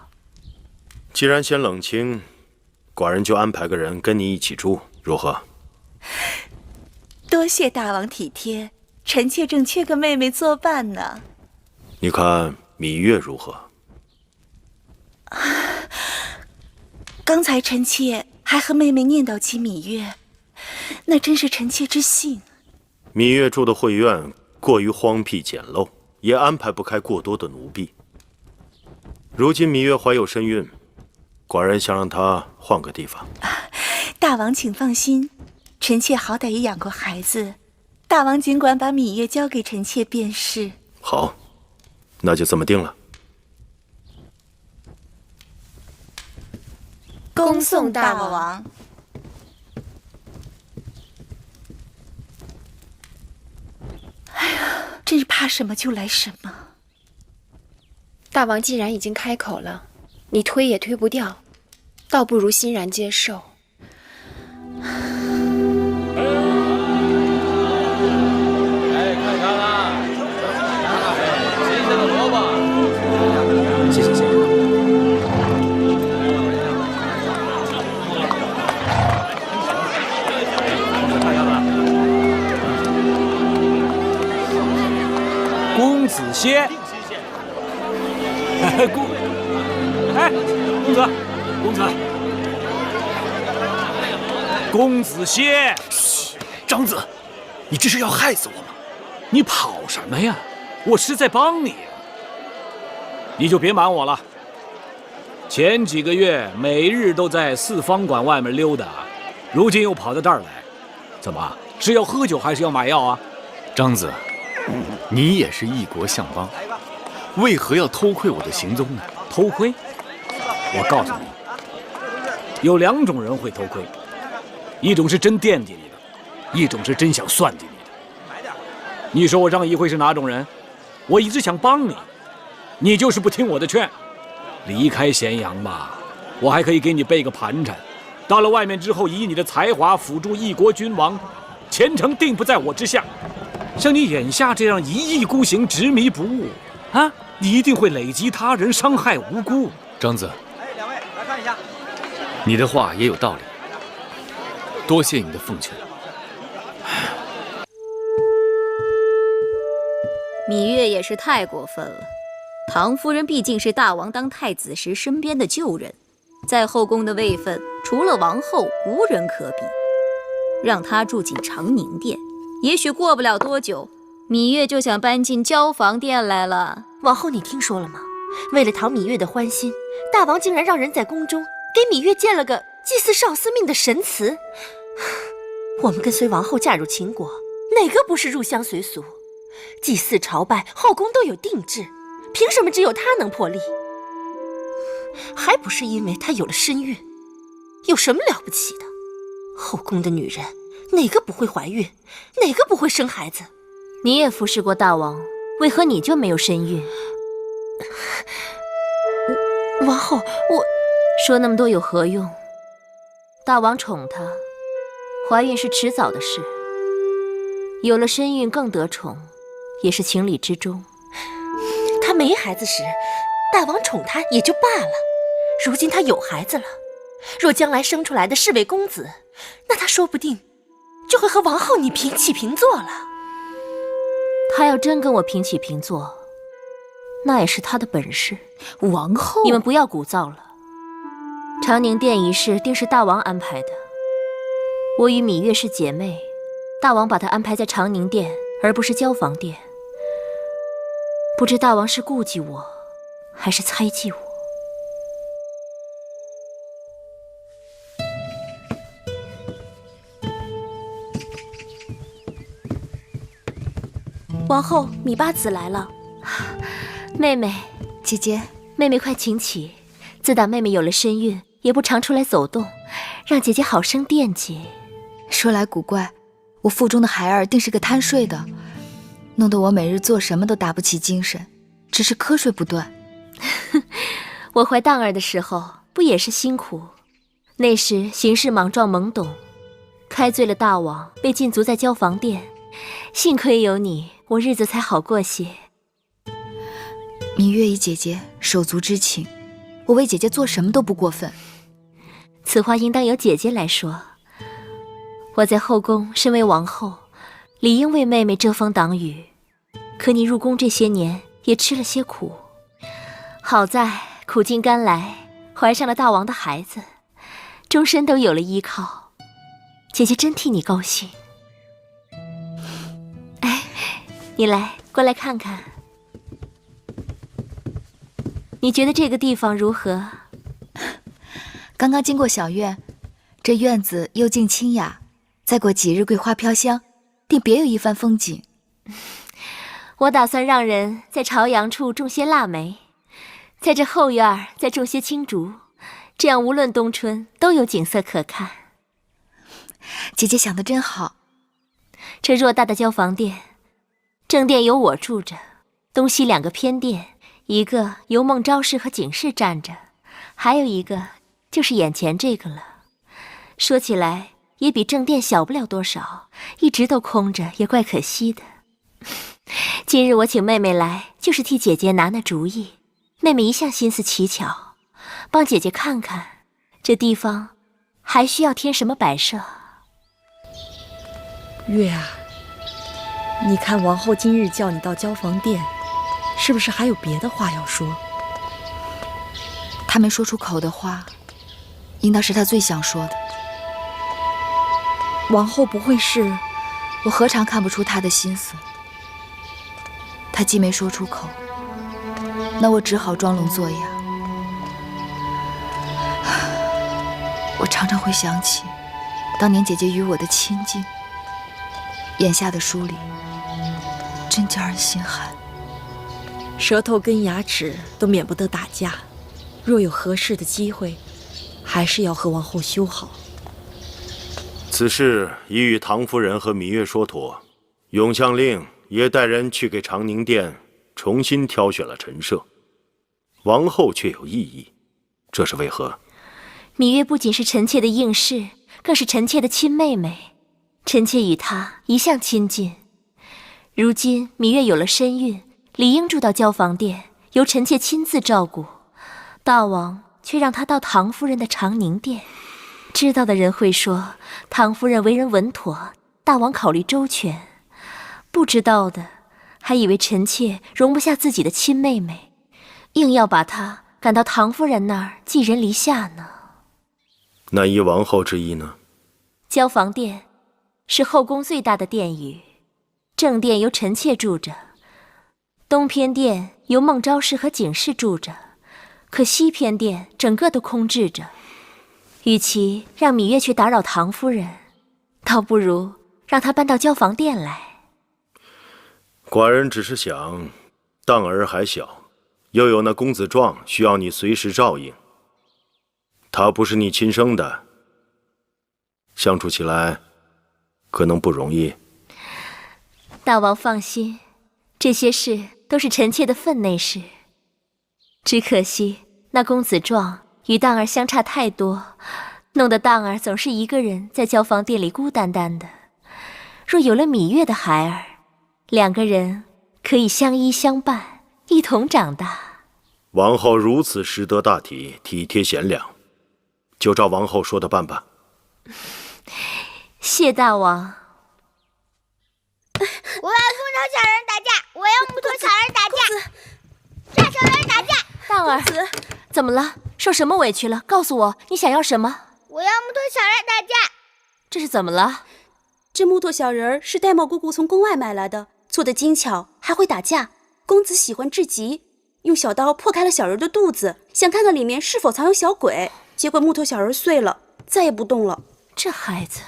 既然嫌冷清，寡人就安排个人跟你一起住，如何？多谢大王体贴，臣妾正缺个妹妹作伴呢。你看芈月如何？刚才臣妾还和妹妹念叨起芈月，那真是臣妾之幸。芈月住的会院过于荒僻简陋，也安排不开过多的奴婢。如今芈月怀有身孕，寡人想让她换个地方。大王请放心，臣妾好歹也养过孩子，大王尽管把芈月交给臣妾便是。好，那就这么定了。恭送大王。哎呀，真是怕什么就来什么。大王既然已经开口了，你推也推不掉，倒不如欣然接受。看看啊，新鲜的萝卜。谢谢先生。公子歇。公子，公子歇。嘘，张子，你这是要害死我吗？你跑什么呀？我是在帮你。你就别瞒我了。前几个月每日都在四方馆外面溜达，如今又跑到这儿来，怎么是要喝酒还是要买药啊？张子，你也是一国相邦，为何要偷窥我的行踪呢？偷窥？我告诉你，有2种人会偷窥，一种是真惦记你的，一种是真想算计你的。你说我张仪会是哪种人？我一直想帮你，你就是不听我的劝。离开咸阳吧，我还可以给你备个盘缠。到了外面之后，以你的才华辅助一国君王，前程定不在我之下。像你眼下这样一意孤行、执迷不悟啊，你一定会累及他人，伤害无辜。张子，两位来看一下，你的话也有道理，多谢你的奉劝。芈月也是太过分了。唐夫人毕竟是大王当太子时身边的旧人，在后宫的位分，除了王后，无人可比。让她住进长宁殿，也许过不了多久，芈月就想搬进交房殿来了。王后，你听说了吗？为了讨芈月的欢心，大王竟然让人在宫中给芈月建了个祭祀少司命的神祠。我们跟随王后嫁入秦国，哪个不是入乡随俗？祭祀朝拜，后宫都有定制，凭什么只有她能破例？还不是因为她有了身孕？有什么了不起的？后宫的女人哪个不会怀孕，哪个不会生孩子？你也服侍过大王，为何你就没有身孕？王后，我说那么多有何用？大王宠她，怀孕是迟早的事，有了身孕更得宠，也是情理之中。她没孩子时，大王宠她也就罢了，如今她有孩子了，若将来生出来的是位公子，那她说不定就会和王后你平起平坐了。她要真跟我平起平坐，那也是她的本事。王后，你们不要鼓噪了。长宁殿一事定是大王安排的。我与芈月是姐妹，大王把她安排在长宁殿，而不是交房殿。不知大王是顾忌我，还是猜忌我？王后，芈八子来了。妹妹，姐姐，妹妹快请起。自打妹妹有了身孕，也不常出来走动，让姐姐好生惦记。说来古怪，我腹中的孩儿定是个贪睡的，弄得我每日做什么都打不起精神，只是瞌睡不断。我怀荡儿的时候不也是辛苦？那时行事莽撞懵懂，开罪了大王，被禁足在交房殿。幸亏有你，我日子才好过些。芈月以姐姐手足之情，我为姐姐做什么都不过分。此话应当由姐姐来说。我在后宫身为王后，理应为妹妹遮风挡雨，可你入宫这些年也吃了些苦，好在苦尽甘来，怀上了大王的孩子，终身都有了依靠。姐姐真替你高兴。哎，你来，过来看看。你觉得这个地方如何？刚刚经过小院，这院子幽静清雅，再过几日桂花飘香，定别有一番风景。我打算让人在朝阳处种些腊梅，在这后院再种些青竹，这样无论冬春都有景色可看。姐姐想得真好。这偌大的交房殿，正殿有我住着，东西两个偏殿，一个由孟昭氏和景氏站着，还有一个就是眼前这个了。说起来也比正殿小不了多少，一直都空着也怪可惜的。今日我请妹妹来，就是替姐姐拿主意。妹妹一向心思奇巧，帮姐姐看看这地方还需要添什么摆设。月啊，你看王后今日叫你到交房殿，是不是还有别的话要说？她没说出口的话，应当是她最想说的。王后不会是……我何尝看不出她的心思？她既没说出口，那我只好装聋作哑。我常常会想起当年姐姐与我的亲近，眼下的疏离，真叫人心寒。舌头跟牙齿都免不得打架，若有合适的机会，还是要和王后修好。此事已与唐夫人和芈月说妥，永相令也带人去给长宁殿重新挑选了陈设。王后却有异议，这是为何？芈月不仅是臣妾的应室，更是臣妾的亲妹妹，臣妾与她一向亲近。如今芈月有了身孕，理应住到交房殿，由臣妾亲自照顾。大王却让他到唐夫人的长宁殿。知道的人会说，唐夫人为人稳妥，大王考虑周全；不知道的，还以为臣妾容不下自己的亲妹妹，硬要把她赶到唐夫人那儿寄人篱下呢。那依王后之意呢？交房殿是后宫最大的殿宇，正殿由臣妾住着，东偏殿由孟昭氏和景氏住着，可西偏殿整个都空置着。与其让芈月去打扰唐夫人，倒不如让她搬到交房殿来。寡人只是想，当儿还小，又有那公子壮需要你随时照应。他不是你亲生的，相处起来可能不容易。大王放心，这些事都是臣妾的分内事。只可惜那公子壮与当儿相差太多，弄得当儿总是一个人在交房殿里孤单单的。若有了芈月的孩儿，两个人可以相依相伴，一同长大。王后如此识得大体，体贴贤良，就照王后说的办吧。谢大王。我要木头小人打架！我要木头小人打架！让小人打架！当儿，怎么了？受什么委屈了？告诉我，你想要什么？我要木头小人打架！这是怎么了？这木头小人是玳瑁姑姑从宫外买来的，做的精巧，还会打架。公子喜欢至极，用小刀破开了小人的肚子，想看看里面是否藏有小鬼。结果木头小人碎了，再也不动了。这孩子，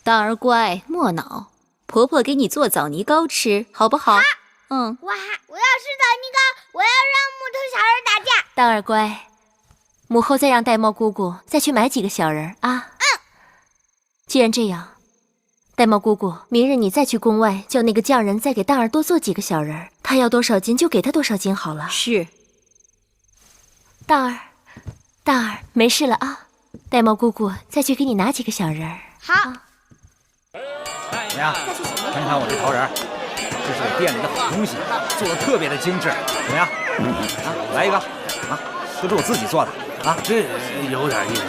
当儿乖，莫恼。婆婆给你做枣泥糕吃，好不好？我要吃枣泥糕，我要让木头小人打架。当儿乖，母后再让玳瑁姑姑再去买几个小人啊。既然这样，玳瑁姑姑，明日你再去宫外叫那个匠人再给当儿多做几个小人，他要多少斤就给他多少斤好了。是。当儿，没事了啊。玳瑁姑姑再去给你拿几个小人。好。怎么样？看看我这桃仁，这是我店里的好东西，做的特别的精致，怎么样？来一个啊，都是我自己做的啊，这有点意思。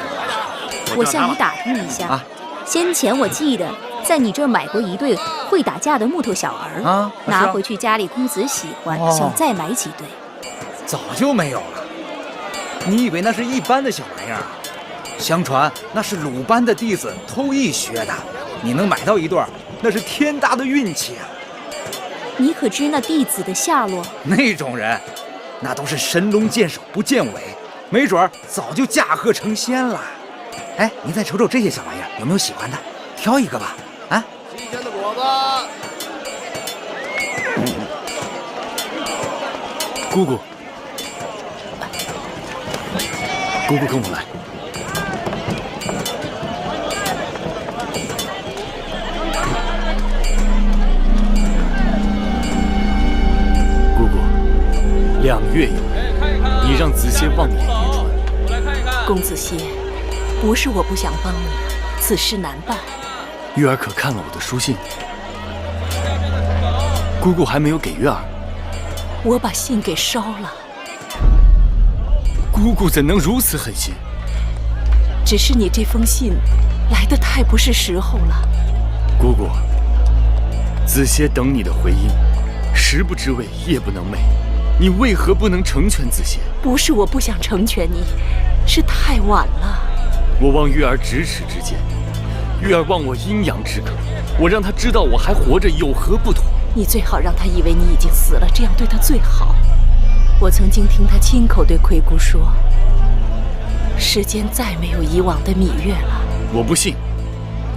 我向你打听一下，先前我记得在你这儿买过一对会打架的木头小儿啊，拿回去家里公子喜欢，想再买几对。早就没有了。你以为那是一般的小玩意儿？相传那是鲁班的弟子偷艺学的，你能买到一对，那是天大的运气啊！你可知那弟子的下落？那种人，那都是神龙见首不见尾，没准早就驾鹤成仙了。哎，你再瞅瞅这些小玩意儿，有没有喜欢的？挑一个吧，啊！新鲜的果子。姑姑，姑姑跟我来。2月有余，你让子歇望眼欲穿。公子歇，不是我不想帮你，此事难办。月儿可看了我的书信？姑姑还没有给月儿。我把信给烧了。姑姑怎能如此狠心？只是你这封信来得太不是时候了。姑姑，子歇等你的回音，食不知味，夜不能寐。你为何不能成全子歇？不是我不想成全你，是太晚了。我望月儿咫尺之间，月儿望我阴阳之隔。我让她知道我还活着，有何不妥？你最好让她以为你已经死了，这样对她最好。我曾经听她亲口对魁姑说，世间再没有以往的芈月了。我不信，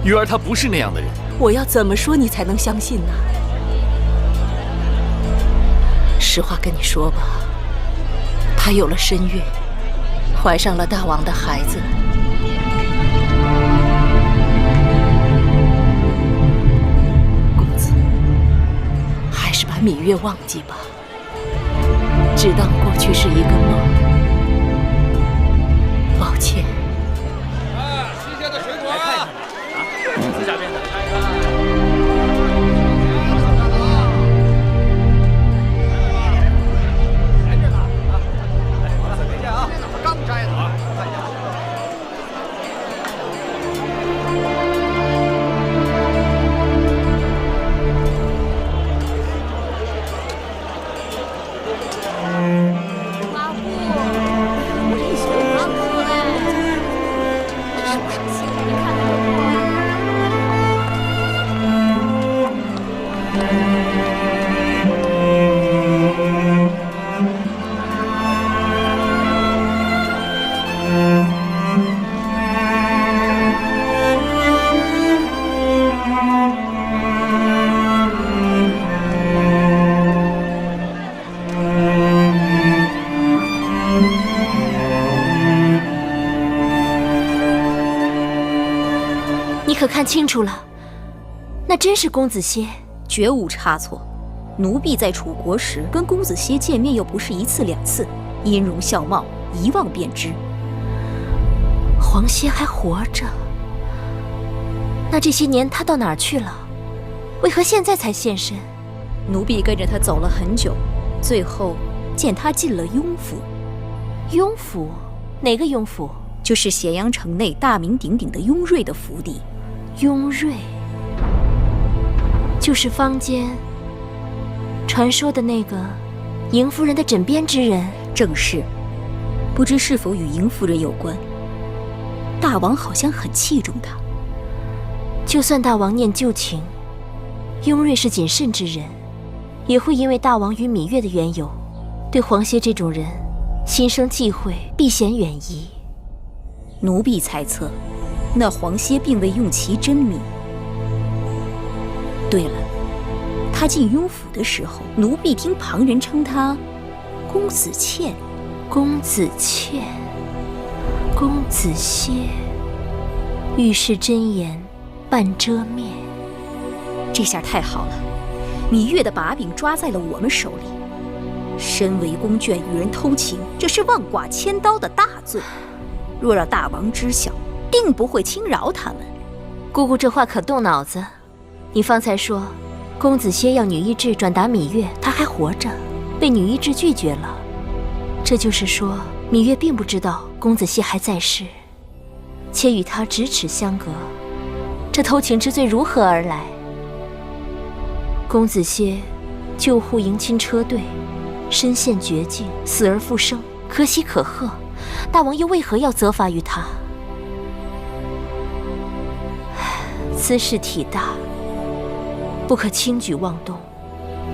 月儿她不是那样的人。我要怎么说你才能相信呢？实话跟你说吧，她有了身孕，怀上了大王的孩子。公子，还是把芈月忘记吧，只当过去是一个梦。抱歉。新鲜的水果啊！下边的。清楚了，那真是公子歇，绝无差错。奴婢在楚国时跟公子歇见面又不是1次2次，音容笑貌一望便知。黄歇还活着，那这些年他到哪儿去了？为何现在才现身？奴婢跟着他走了很久，最后见他进了雍府。雍府？哪个雍府？就是咸阳城内大名鼎鼎的雍瑞的府邸。雍瑞，就是坊间传说的那个嬴夫人的枕边之人。正是，不知是否与嬴夫人有关。大王好像很器重他。就算大王念旧情，雍瑞是谨慎之人，也会因为大王与芈月的缘由，对黄歇这种人心生忌讳，避嫌远移。奴婢猜测，那黄歇并未用其真名。对了，他进雍府的时候，奴婢听旁人称他公子倩。公子倩，公子歇，遇事真言半遮面。这下太好了，芈月的把柄抓在了我们手里。身为宫眷与人偷情，这是万剐千刀的大罪。若让大王知晓，定不会轻饶他们。姑姑这话可动脑子。你方才说，公子歇要女医治转达芈月，她还活着，被女医治拒绝了。这就是说，芈月并不知道公子歇还在世，且与他咫尺相隔。这偷情之罪如何而来？公子歇救护迎亲车队，身陷绝境，死而复生，可喜可贺。大王又为何要责罚于他？此事体大，不可轻举妄动，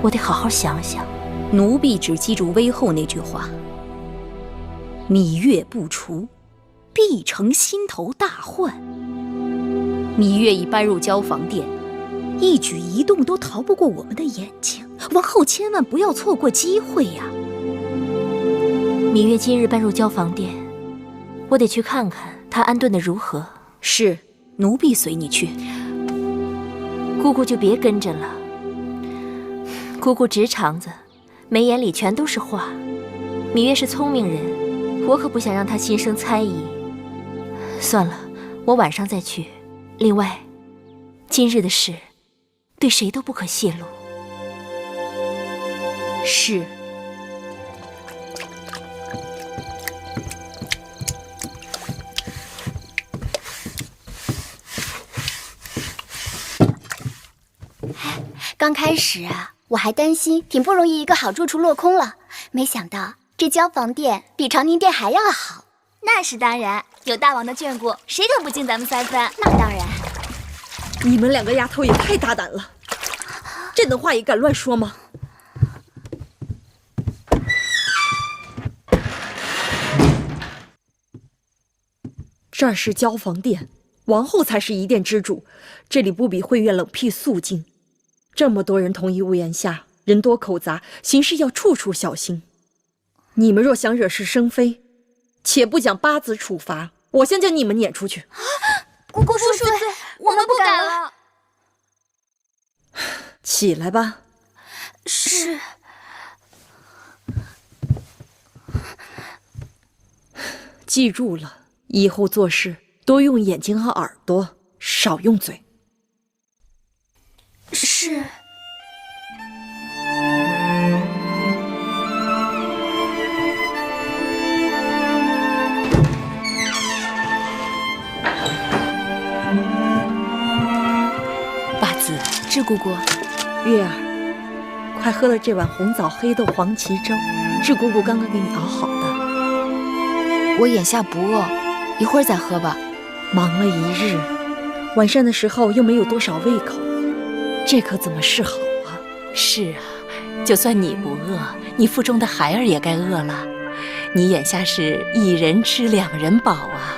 我得好好想想。奴婢只记住微后那句话：芈月不除，必成心头大患。芈月已搬入交房殿，一举一动都逃不过我们的眼睛，王后千万不要错过机会呀！芈月今日搬入交房殿，我得去看看她安顿的如何。是，奴婢随你去。姑姑就别跟着了，姑姑直肠子，眉眼里全都是话。芈月是聪明人，我可不想让她心生猜疑。算了，我晚上再去。另外，今日的事对谁都不可泄露。是。刚开始啊，我还担心挺不容易一个好住处落空了，没想到这交房殿比长宁殿还要好。那是当然，有大王的眷顾，谁可不敬咱们三分？那当然。你们2个丫头也太大胆了，这等话也敢乱说吗？这儿是交房殿，王后才是一殿之主，这里不比会院冷僻肃静。这么多人同一屋檐下，人多口杂，行事要处处小心。你们若想惹是生非，且不讲8子处罚，我先将你们撵出去。姑姑恕罪，我们不敢了。起来吧。是。记住了，以后做事多用眼睛和耳朵，少用嘴。是。八子，是姑姑。月儿，快喝了这碗红枣黑豆黄芪粥，是姑姑刚刚给你熬好的。我眼下不饿，一会儿再喝吧。忙了一日，晚膳的时候又没有多少胃口，这可怎么是好啊？是啊，就算你不饿，你腹中的孩儿也该饿了。你眼下是1人吃2人饱啊。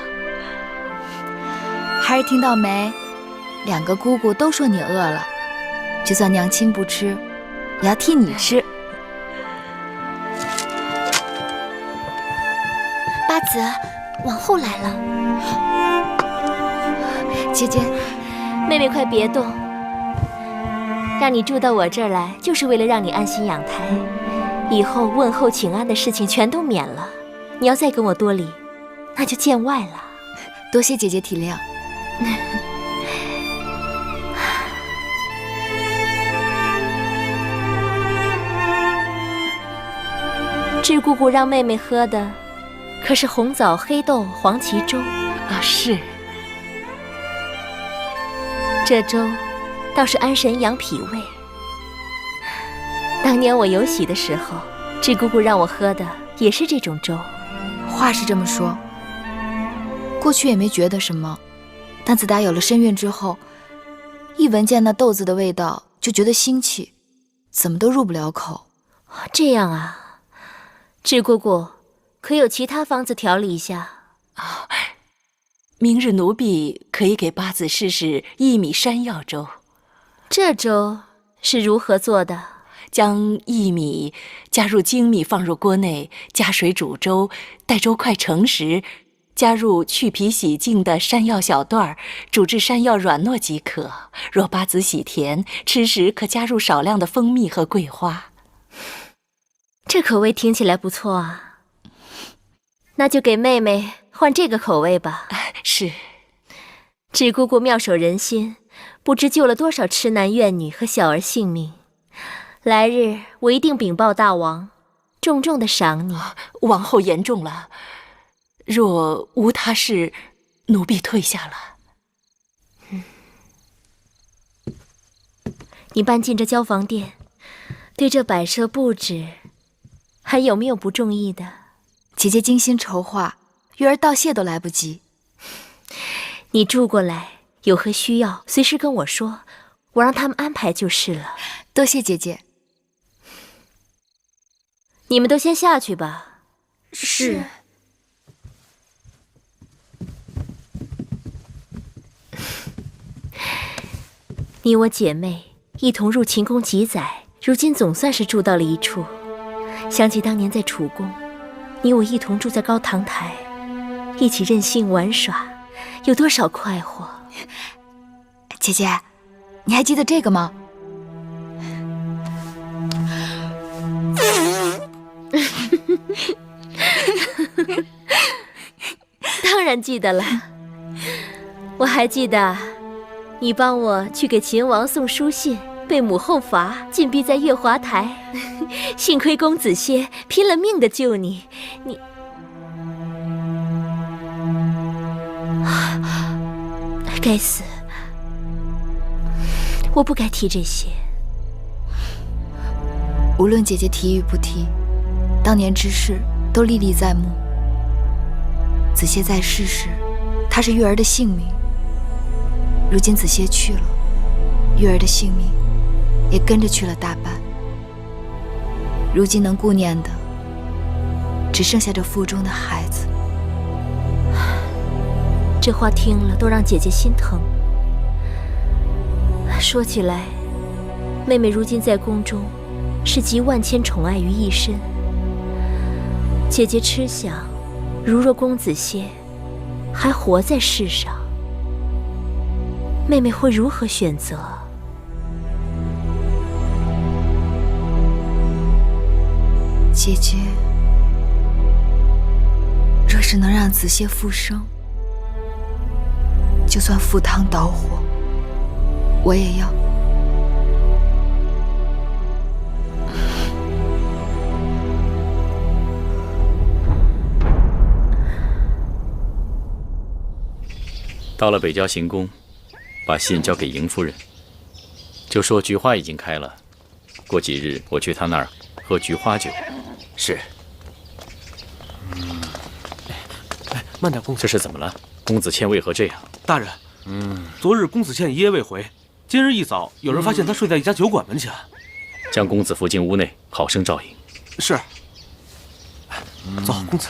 孩儿听到没？2个姑姑都说你饿了，就算娘亲不吃，也要替你吃。八子，王后来了。姐姐，妹妹快别动，让你住到我这儿来，就是为了让你安心养胎。以后问候请安的事情全都免了。你要再跟我多礼，那就见外了。多谢姐姐体谅。智姑姑让妹妹喝的，可是红枣黑豆黄芪粥啊？是。这粥倒是安神养脾胃。当年我有喜的时候，智姑姑让我喝的也是这种粥。话是这么说，过去也没觉得什么，但自打有了身孕之后，一闻见那豆子的味道就觉得腥气，怎么都入不了口。这样啊，智姑姑，可有其他方子调理一下？明日奴婢可以给八子试试薏米山药粥。这粥是如何做的？将薏米加入精米，放入锅内，加水煮粥，待粥快成时，加入去皮洗净的山药小段，煮至山药软糯即可。若八子喜甜，吃时可加入少量的蜂蜜和桂花。这口味听起来不错啊，那就给妹妹换这个口味吧。是。智姑姑妙手仁心，不知救了多少痴男怨女和小儿性命。来日我一定禀报大王，重重的赏你。王后言重了，若无他事，奴婢退下了。你搬进这交房殿，对这摆设布置，还有没有不中意的？姐姐精心筹划，玉儿道谢都来不及。你住过来，有何需要，随时跟我说，我让他们安排就是了。多谢姐姐。你们都先下去吧。是。你我姐妹一同入秦宫几载，如今总算是住到了一处。想起当年在楚宫，你我一同住在高堂台，一起任性玩耍，有多少快活。姐姐，你还记得这个吗？当然记得了，我还记得你帮我去给秦王送书信，被母后罚，禁闭在月华台。幸亏公子歇拼了命的救你，该死，我不该提这些。无论姐姐提与不提，当年之事都历历在目。子歇在世时，他是玉儿的性命；如今子歇去了，玉儿的性命也跟着去了大半。如今能顾念的，只剩下这腹中的孩子。这话听了都让姐姐心疼。说起来，妹妹如今在宫中是集万千宠爱于一身。姐姐痴想，如若公子歇还活在世上，妹妹会如何选择？姐姐，若是能让子歇复生，就算赴汤蹈火，我也要。到了北郊行宫，把信交给邢夫人，就说菊花已经开了，过几日我去她那儿喝菊花酒。是。慢点，公子。这是怎么了？公子倩为何这样？大人，昨日公子倩一夜未回，今日一早有人发现他睡在一家酒馆门前。将公子扶进屋内，好生照应。是。走，公子。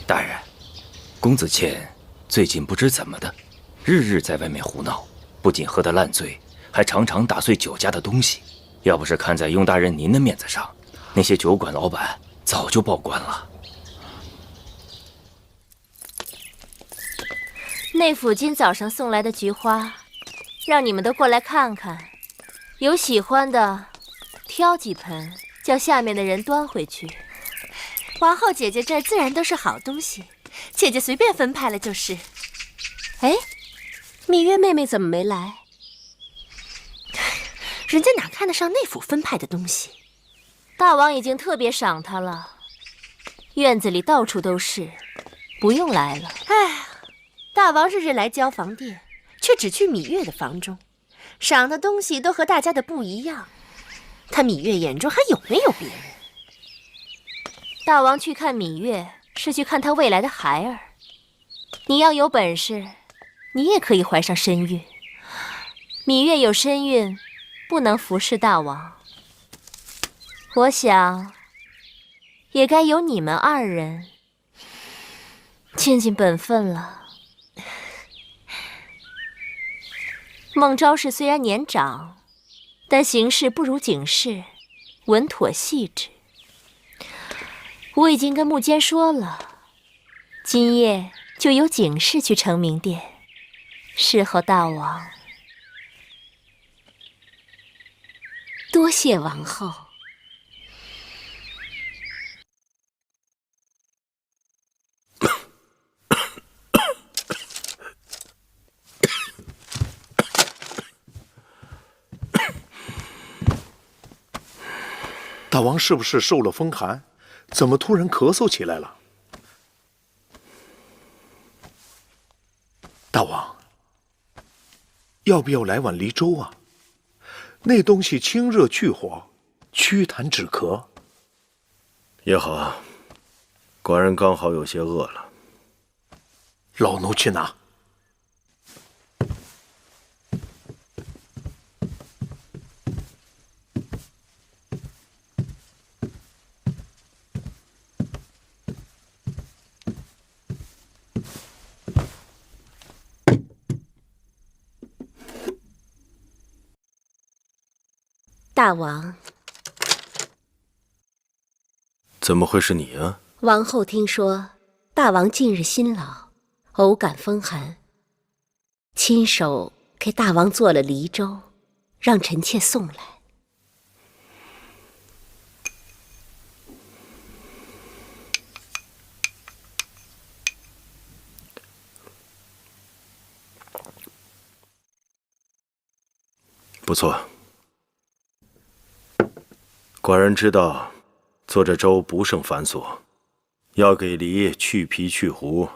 大人，公子倩最近不知怎么的，日日在外面胡闹，不仅喝得烂醉，还常常打碎酒家的东西。要不是看在雍大人您的面子上，那些酒馆老板早就报官了。内府今早上送来的菊花，让你们都过来看看。有喜欢的，挑几盆，叫下面的人端回去。皇后姐姐这儿自然都是好东西，姐姐随便分派了就是。哎，芈月妹妹怎么没来？人家哪看得上内府分派的东西？大王已经特别赏她了，院子里到处都是，不用来了。哎，大王日日来交房殿，却只去芈月的房中，赏的东西都和大家的不一样。他芈月眼中还有没有别人？大王去看芈月，是去看他未来的孩儿。你要有本事，你也可以怀上身孕。芈月有身孕，不能服侍大王。我想，也该由你们二人尽尽本分了。孟昭氏虽然年长，但行事不如景氏，稳妥细致。我已经跟木坚说了，今夜就由景氏去承明殿，侍候大王。多谢王后。大王是不是受了风寒？怎么突然咳嗽起来了？大王，要不要来碗梨粥啊？那东西清热去火，祛痰止咳。也好，寡人刚好有些饿了。老奴去拿。大王，怎么会是你啊？王后听说大王近日辛劳，偶感风寒，亲手给大王做了梨粥，让臣妾送来。不错。寡人知道，做这粥不胜繁琐，要给梨去皮去核，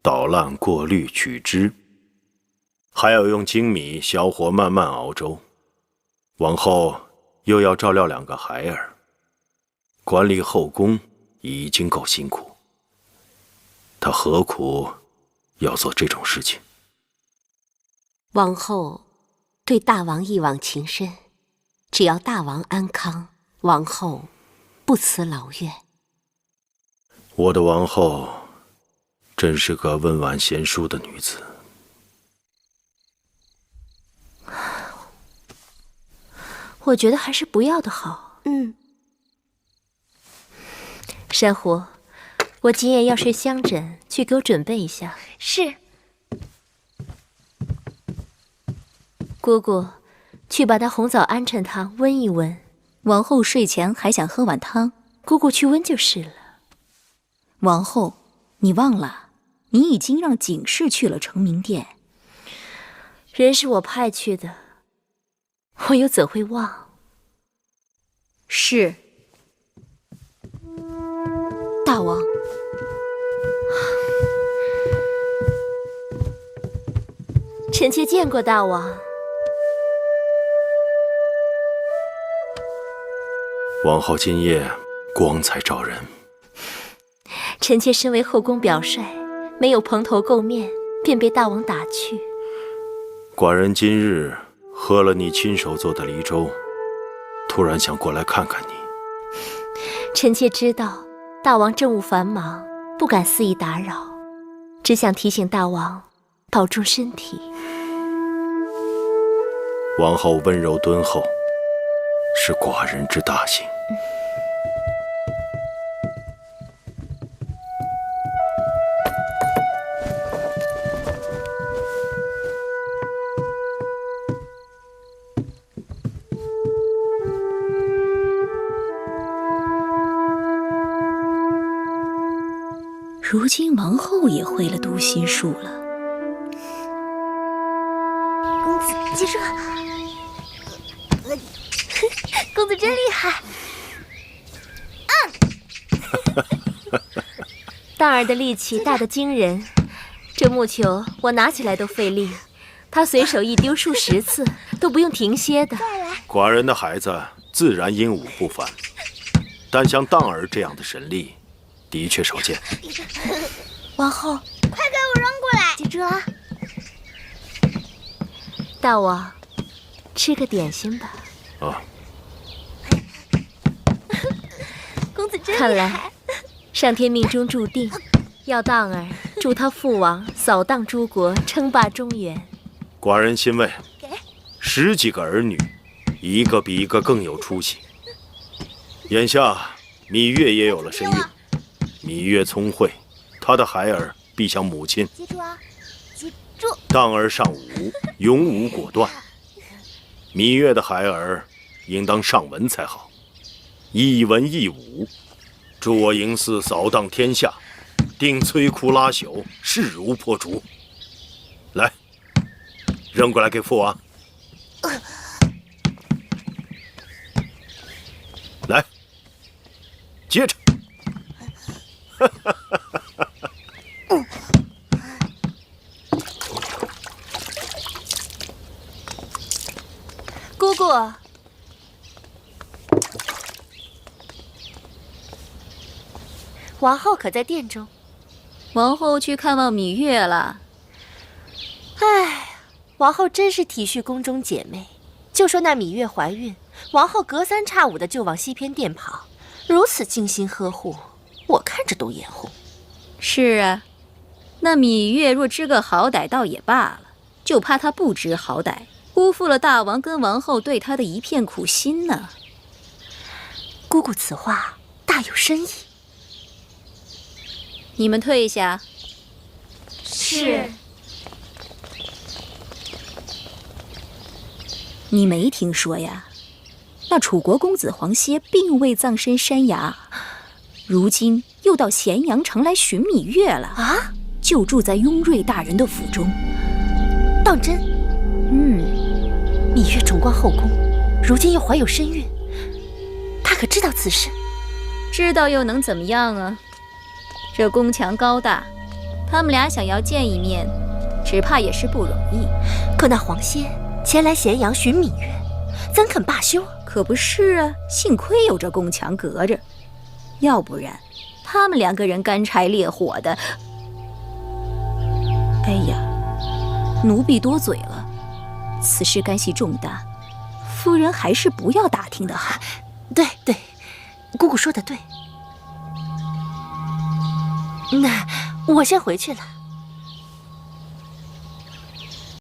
捣烂过滤取汁，还要用精米小火慢慢熬粥。王后又要照料2个孩儿，管理后宫已经够辛苦，她何苦要做这种事情？王后对大王一往情深，只要大王安康，王后不辞劳怨。我的王后真是个温婉贤淑的女子。我觉得还是不要的好。珊瑚，我今夜要睡香枕，去给我准备一下。是。姑姑，去把他红枣鹌鹑汤温一温。王后睡前还想喝碗汤，姑姑去温就是了。王后，你忘了，你已经让景氏去了承明殿。人是我派去的，我又怎会忘？是。大王，臣妾见过大王。王后今夜光彩照人。臣妾身为后宫表率，没有蓬头垢面，便被大王打去。寡人今日喝了你亲手做的梨粥，突然想过来看看你。臣妾知道大王政务繁忙，不敢肆意打扰，只想提醒大王保重身体。王后温柔敦厚，是寡人之大幸。如今王后也会了读心术了。公子，记住，公子真厉害。大儿的力气大得惊人，这木球我拿起来都费力，他随手一丢数10次都不用停歇的。寡人的孩子自然英武不凡，但像荡儿这样的神力，的确少见。王后，快给我扔过来！记住啊！大王，吃个点心吧。啊。公子真看来，上天命中注定，要荡儿助他父王扫荡诸国，称霸中原。寡人欣慰，10几个儿女，一个比一个更有出息。眼下，芈月也有了身孕，芈月聪慧，她的孩儿必像母亲。记住啊，记住。荡儿尚武，勇武果断。芈月的孩儿应当尚文才好，一文一武，助我嬴驷扫荡天下，定摧枯拉朽，势如破竹。来，扔过来给父王。来，接着。姑姑，王后可在殿中？王后去看望芈月了。唉，王后真是体恤宫中姐妹。就说那芈月怀孕，王后隔3差5的就往西偏殿跑，如此精心呵护，我看着都眼红。是啊，那芈月若知个好歹倒也罢了，就怕她不知好歹，辜负了大王跟王后对她的一片苦心呢。姑姑此话大有深意。你们退下。是。你没听说呀？那楚国公子黄歇并未葬身山崖，如今又到咸阳城来寻芈月了啊！就住在雍瑞大人的府中。当真？芈月宠冠后宫，如今又怀有身孕，她可知道此事？知道又能怎么样啊？这宫墙高大，他们俩想要见一面，只怕也是不容易。可那黄歇前来咸阳寻芈月，怎肯罢休？可不是啊，幸亏有这宫墙隔着，要不然他们2个人干柴烈火的。哎呀，奴婢多嘴了，此事干系重大，夫人还是不要打听的好。对，姑姑说的对。那我先回去了。